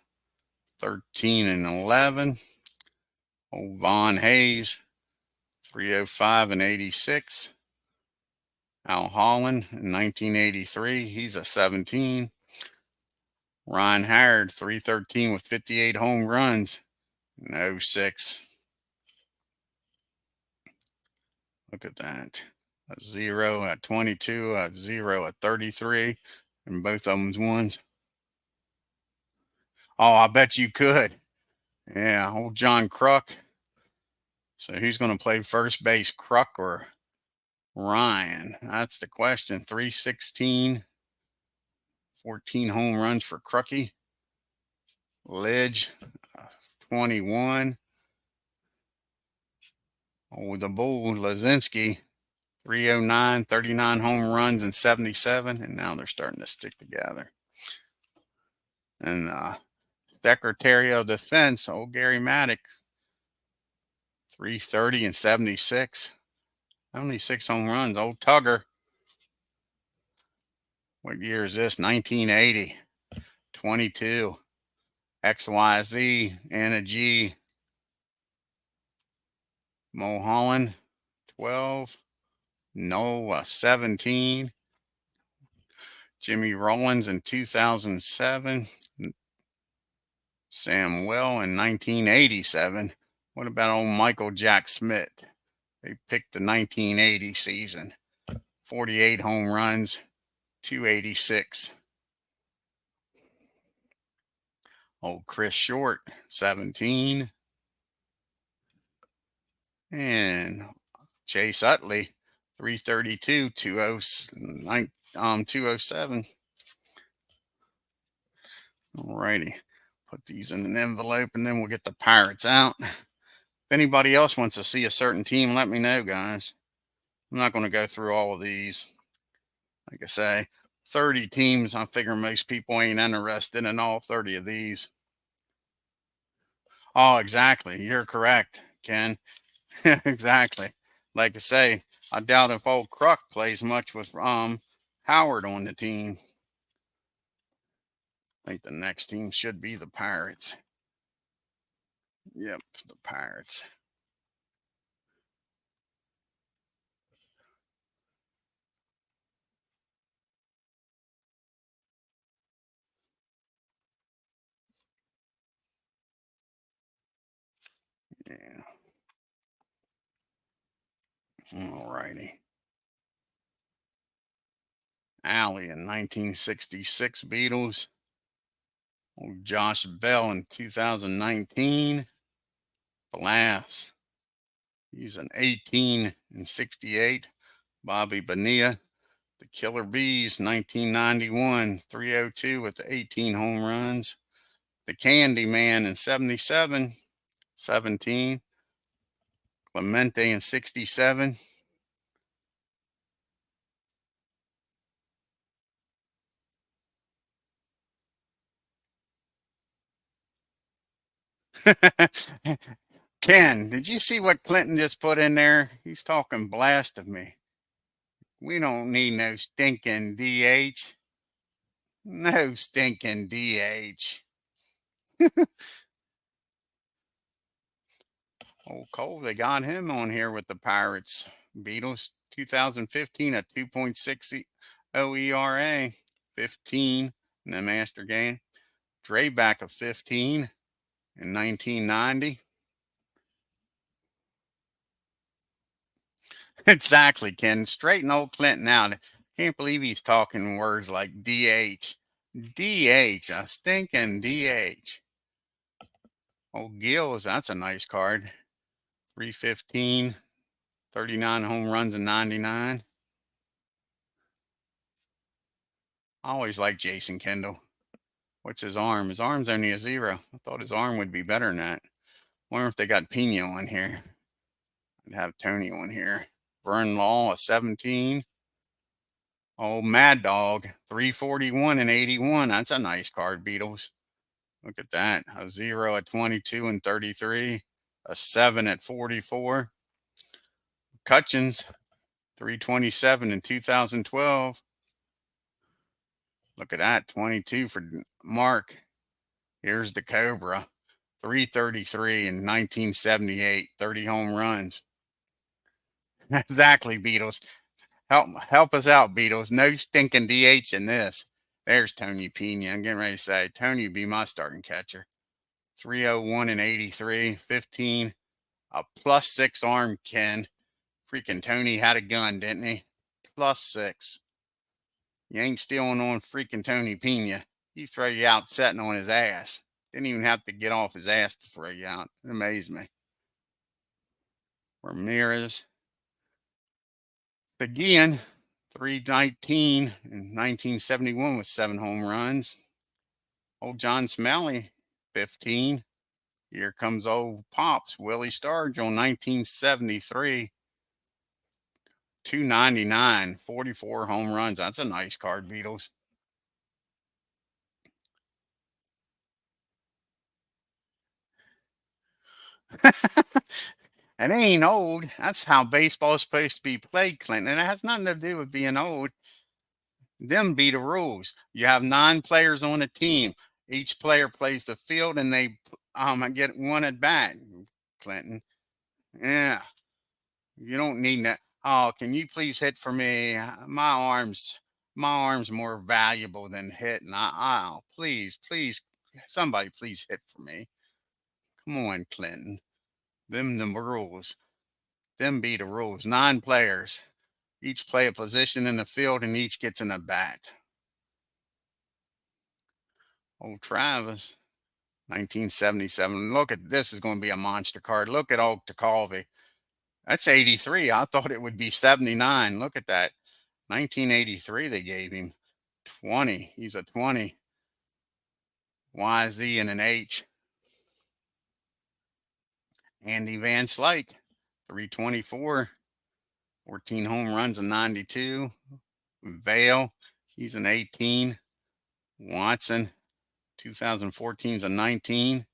13 and 11. Old Von Hayes, 305 and 86. Al Holland in 1983, he's a 17. Ron Howard, 313 with 58 home runs in 06. Look at that. A 0 at 22, a 0 at 33, and both of them's ones. Oh, I bet you could. Yeah, old John Kruk. So who's going to play first base, Kruk or Ryan? That's the question. 316, 14 home runs for Crucky. Lidge, 21. Oh, the Bull, Lazinski, 309, 39 home runs and 77. And now they're starting to stick together. And Secretary of Defense, old Gary Maddox, 330 and 76. Only 6 home runs. Old Tugger. What year is this? 1980. 22. XYZ. Anna G. Mulholland. 12. Noah. 17. Jimmy Rollins in 2007. Sam Well in 1987. What about old Michael Jack Smith? They picked the 1980 season. 48 home runs, 286. Old Chris Short, 17. And Chase Utley, 332, 207. Alrighty. Put these in an envelope and then we'll get the Pirates out. If anybody else wants to see a certain team, let me know, guys. I'm not going to go through all of these. Like I say, 30 teams. I figure most people ain't interested in all 30 of these. Oh, exactly. You're correct, Ken. Exactly. Like I say, I doubt if old Kruk plays much with Howard on the team. I think the next team should be the Pirates. Yep, the Pirates. Yeah. Alrighty. Alley in 1966 Beatles. Old Josh Bell in 2019. Blast. He's an 18 and 68. Bobby Bonilla. The Killer Bees, 1991, 302 with the 18 home runs. The Candy Man in 77, 17. Clemente in 67. Ken, did you see what Clinton just put in there? He's talking blast of me. We don't need no stinking DH. No stinking DH. Old Cole, they got him on here with the Pirates. Beatles, 2015, a 2.60 ERA, 15 in the Master game. Dre back of 15 in 1990. Exactly, Ken. Straighten old Clinton out. Can't believe he's talking words like DH. DH, a stinking DH. Old Gills, that's a nice card. 315, 39 home runs in 99. I always like Jason Kendall. What's his arm? His arm's only a 0. I thought his arm would be better than that. Wonder if they got Pino on here. I'd have Tony on here. Vern Law, a 17. Oh, Mad Dog, 341 and 81. That's a nice card, Beatles. Look at that. A 0 at 22 and 33. A 7 at 44. Cutchins, 327 in 2012. Look at that. 22 for Mark. Here's the Cobra. 333 in 1978. 30 home runs. Exactly, Beatles. Help us out, Beatles. No stinking DH in this. There's Tony Pena. I'm getting ready to say, Tony be my starting catcher. 301 and 83, 15. A +6 arm, Ken. Freaking Tony had a gun, didn't he? +6. You ain't stealing on freaking Tony Pena. He throw you out sitting on his ass. Didn't even have to get off his ass to throw you out. It amazed me. Ramirez. Again, 319 in 1971 with 7 home runs. Old John Smalley, 15. Here comes old Pops, Willie Stargell, 1973. 299, 44 home runs. That's a nice card, Beatles. It ain't old. That's how baseball is supposed to be played, Clinton. It has nothing to do with being old. Them be the rules. You have 9 players on a team. Each player plays the field and they get one at bat, Clinton. Yeah. You don't need that. Oh, can you please hit for me? My arm's more valuable than hitting. Oh, please, somebody please hit for me. Come on, Clinton. Them rules. Them be the rules. 9 players. Each play a position in the field and each gets an at bat. Old Travis, 1977. Look at this is going to be a monster card. Look at old Tecalvi. That's 83. I thought it would be 79. Look at that. 1983 they gave him. 20. He's a 20. YZ and an H. Andy Van Slyke, 324. 14 home runs in 92. Vale, he's an 18. Watson, 2014 is a 19.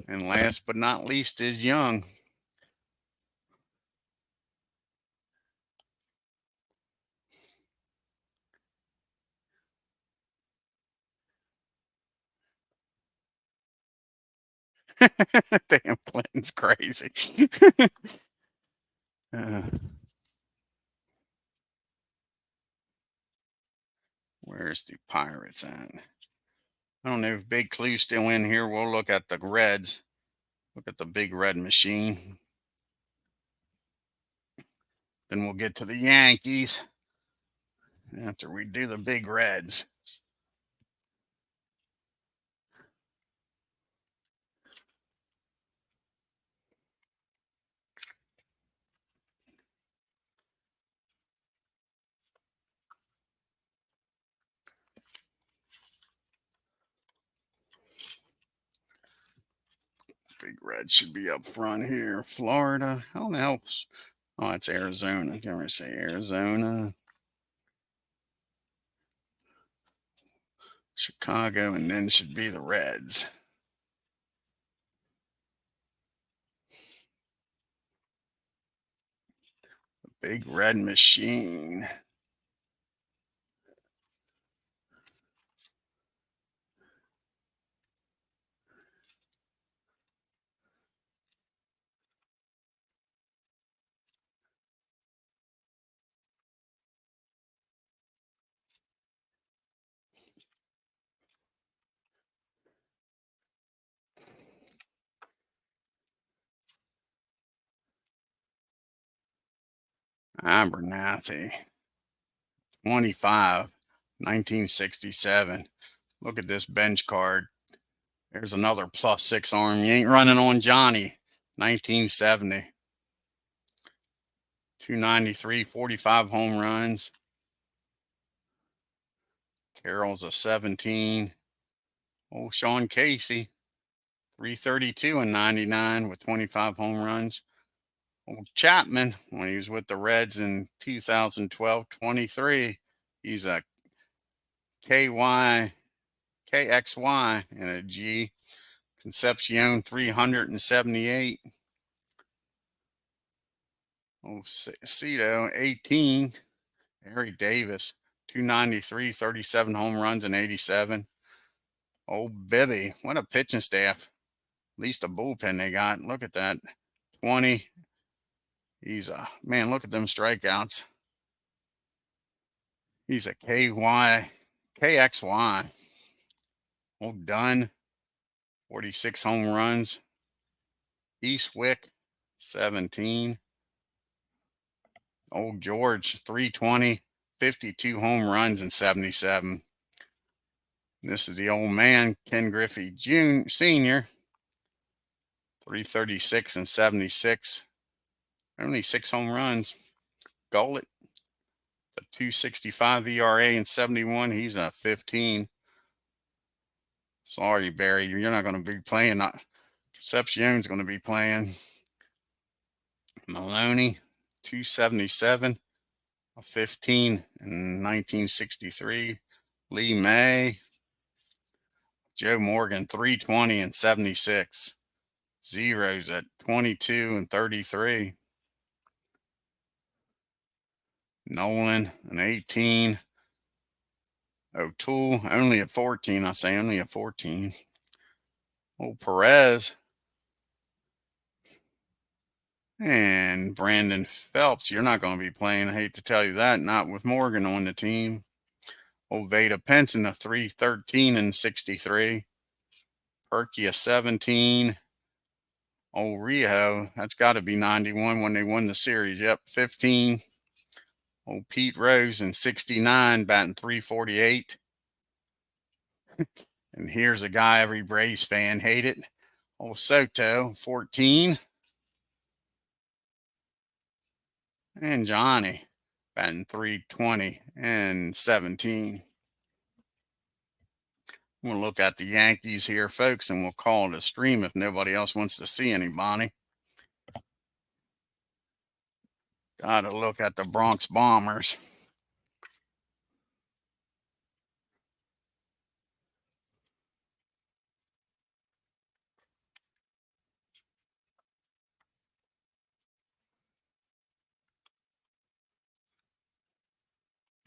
And last but not least is Young. Damn, Clinton's crazy. uh, where's the Pirates at? I don't know if Big Clue's still in here. We'll look at the Reds. Look at the big red machine. Then we'll get to the Yankees after we do the big Reds. Big red should be up front here. Florida. How the hell's... Oh, it's Arizona. Can we say Arizona? Chicago, and then should be the Reds. The Big Red Machine. Abernathy. 25, 1967. Look at this bench card. There's another +6 arm. You ain't running on Johnny. 1970. 293, 45 home runs. Carroll's a 17. Oh, Sean Casey. 332 and 99 with 25 home runs. Old Chapman, when he was with the Reds in 2012, 23. He's a KY, KXY and a G. Concepcion, 378. Oh, Cito, 18. Harry Davis, 293, 37 home runs and 87. Oh, Bibby, what a pitching staff. At least a bullpen they got. Look at that. 20. He's a, man, look at them strikeouts. He's a KXY. Oh, Dunn, 46 home runs. Eastwick, 17. Old George, 320, 52 home runs and 77. This is the old man, Ken Griffey Jr. Sr., 336 and 76. Only 6 home runs. Gullett, a 265 ERA and 71. He's a 15. Sorry, Barry, you're not going to be playing. Concepcion's going to be playing. Maloney, 277, a 15 in 1963. Lee May. Joe Morgan, 320 and 76. Zeros at 22 and 33. Nolan, an 18. O'Toole, only at 14. I say only at 14. Old Perez. And Brandon Phelps, you're not going to be playing. I hate to tell you that. Not with Morgan on the team. Old Veda Penson, a 313 and 63. Perky, a 17. Old Rio, that's got to be 91 when they won the series. Yep, 15. Old Pete Rose in 69, batting 348. And here's a guy every Braves fan hated. Old Soto, 14. And Johnny, batting 320 and 17. We'll look at the Yankees here, folks, and we'll call it a stream if nobody else wants to see anybody. Got to look at the Bronx Bombers.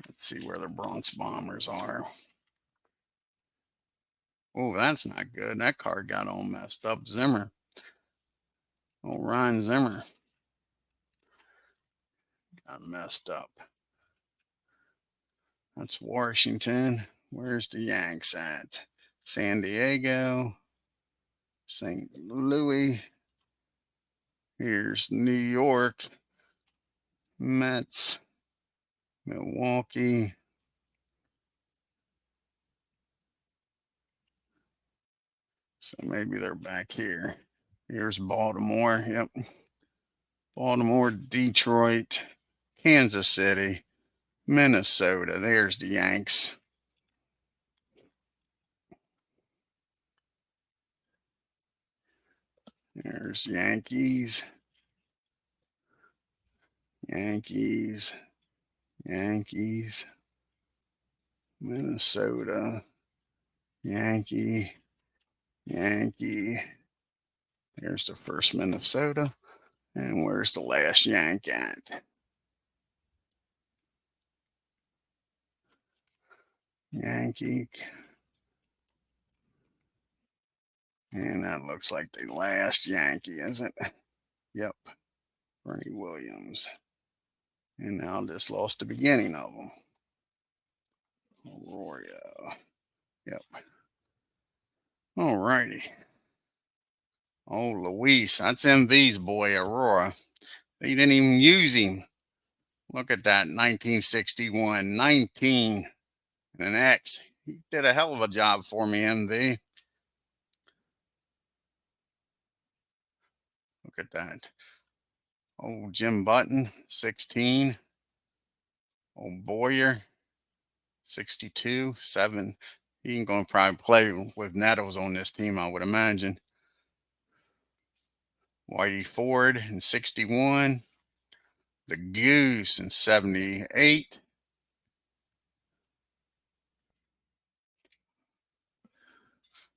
Let's see where the Bronx Bombers are. Oh, that's not good. That card got all messed up. Zimmer. Oh, Ryan Zimmer got messed up. That's Washington. Where's the Yanks at? San Diego. St. Louis. Here's New York. Mets. Milwaukee. So maybe they're back here. Here's Baltimore. Yep. Baltimore, Detroit, Kansas City, Minnesota. There's the Yanks. There's Yankees, Yankees, Yankees, Minnesota, Yankee, Yankee. There's the first Minnesota. And where's the last Yank at? Yankee. And that looks like the last Yankee, isn't it? Yep. Bernie Williams. And now just lost the beginning of them. Aurora. Yep. All righty. Oh, Luis. That's MV's boy, Aurora. They didn't even use him. Look at that. 1961. 19 and an X. He did a hell of a job for me, MV. Look at that. Oh, Jim Button, 16. Oh, Boyer, 62, 7. He ain't going to probably play with Nettles on this team, I would imagine. Whitey Ford in 61. The Goose in 78.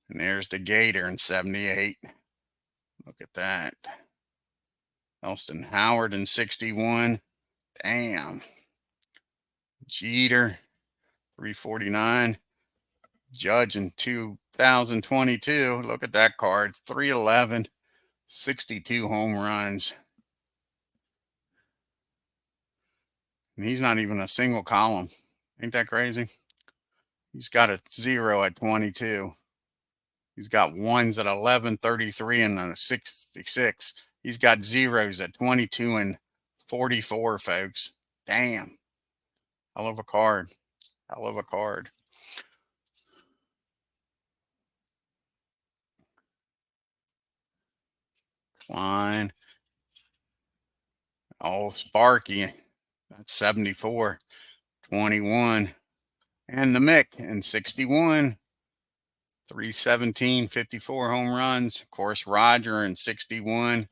And there's the Gator in 78. Look at that. Elston Howard in 61. Damn. Jeter, 349. Judge in 2022. Look at that card. 311. 62 home runs. And he's not even a single column. Ain't that crazy? He's got a 0 at 22. He's got ones at 11, 33, and a 66. He's got zeros at 22 and 44, folks. Damn. Hell of a card. Hell of a card. Klein. Oh, Sparky. That's 74. 21. And the Mick in 61. 317, 54 home runs. Of course, Roger in 61.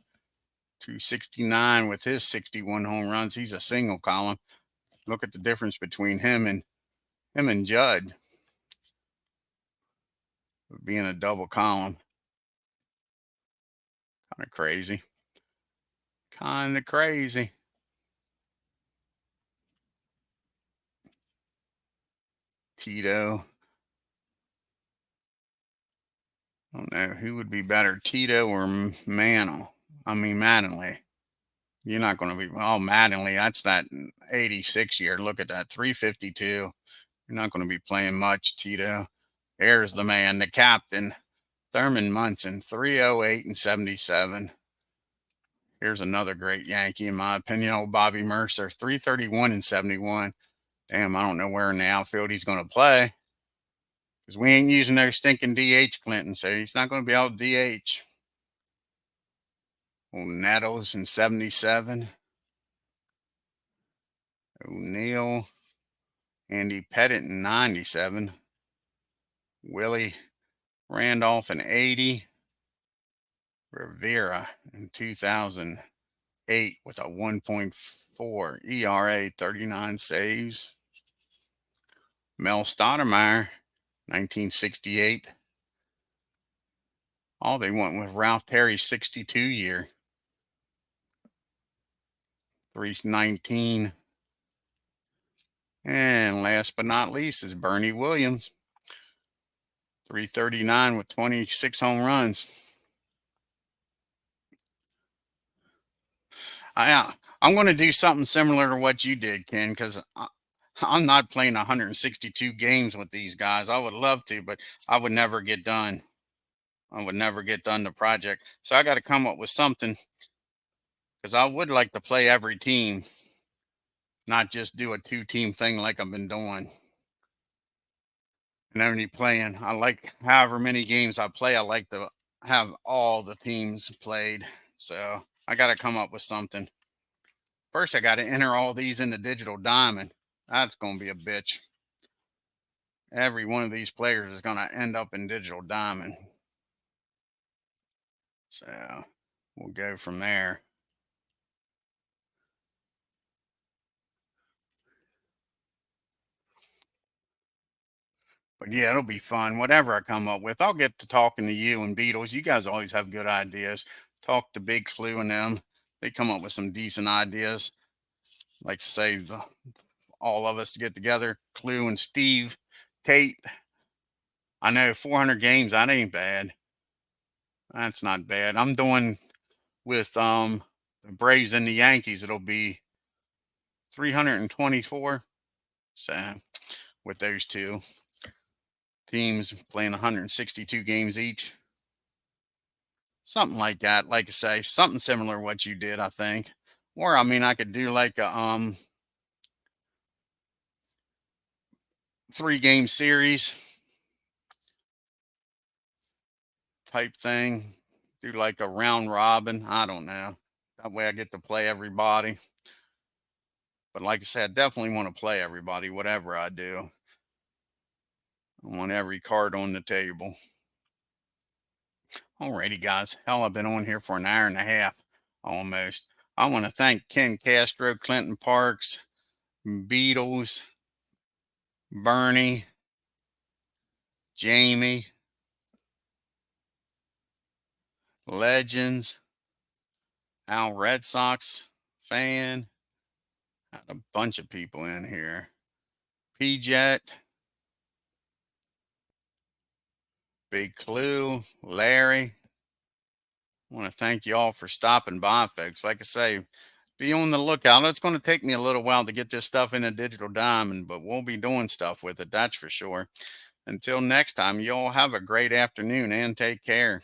269 with his 61 home runs. He's a single column. Look at the difference between him and Judd being a double column. Kind of crazy. Kind of crazy. Tito. I don't know who would be better, Tito or Mantle. I mean Mattingly. You're not going to be Mattingly. That's that 86 year. Look at that 352. You're not going to be playing much, Tito. There's the man, the captain, Thurman Munson, 308 and 77. Here's another great Yankee, in my opinion. Old Bobby Mercer, 331 and 71. Damn, I don't know where in the outfield he's going to play because we ain't using their stinking DH Clinton, so he's not going to be able to DH. Old Nettles in 77. O'Neill. Andy Pettit in 97. Willie Randolph in 80. Rivera in 2008 with a 1.4 ERA, 39 saves. Mel Stoudemire, 1968. All they went with Ralph Terry's 62 year. 319. And last but not least is Bernie Williams. 339 with 26 home runs. I'm going to do something similar to what you did, Ken, because I'm not playing 162 games with these guys. I would love to, but I would never get done. I would never get done the project. So I got to come up with something because I would like to play every team, not just do a 2-team thing like I've been doing. And only playing. I like however many games I play, I like to have all the teams played. So I got to come up with something. First, I got to enter all these into Digital Diamond. That's going to be a bitch. Every one of these players is going to end up in Digital Diamond. So we'll go from there. But yeah, it'll be fun. Whatever I come up with, I'll get to talking to you and Beatles. You guys always have good ideas. Talk to Big Clue and them. They come up with some decent ideas. Like to say all of us to get together. Clue and Steve, Kate. I know 400 games. That ain't bad. That's not bad. I'm doing with the Braves and the Yankees. It'll be 324. So with those two teams playing 162 games each. Something like that. Like I say, something similar to what you did, I think. Or I mean, I could do like a 3-game series type thing. Do like a round robin. I don't know. That way I get to play everybody. But like I said, I definitely want to play everybody, whatever I do. I want every card on the table. Alrighty, guys. Hell, I've been on here for an hour and a half almost. I want to thank Ken Castro, Clinton Parks, Beatles, Bernie, Jamie, Legends, Al Red Sox fan. Got a bunch of people in here. P-Jet, Big Clue, Larry. I want to thank you all for stopping by, folks. Like I say, be on the lookout. It's going to take me a little while to get this stuff in a digital diamond, but we'll be doing stuff with it, that's for sure. Until next time, you all have a great afternoon and take care.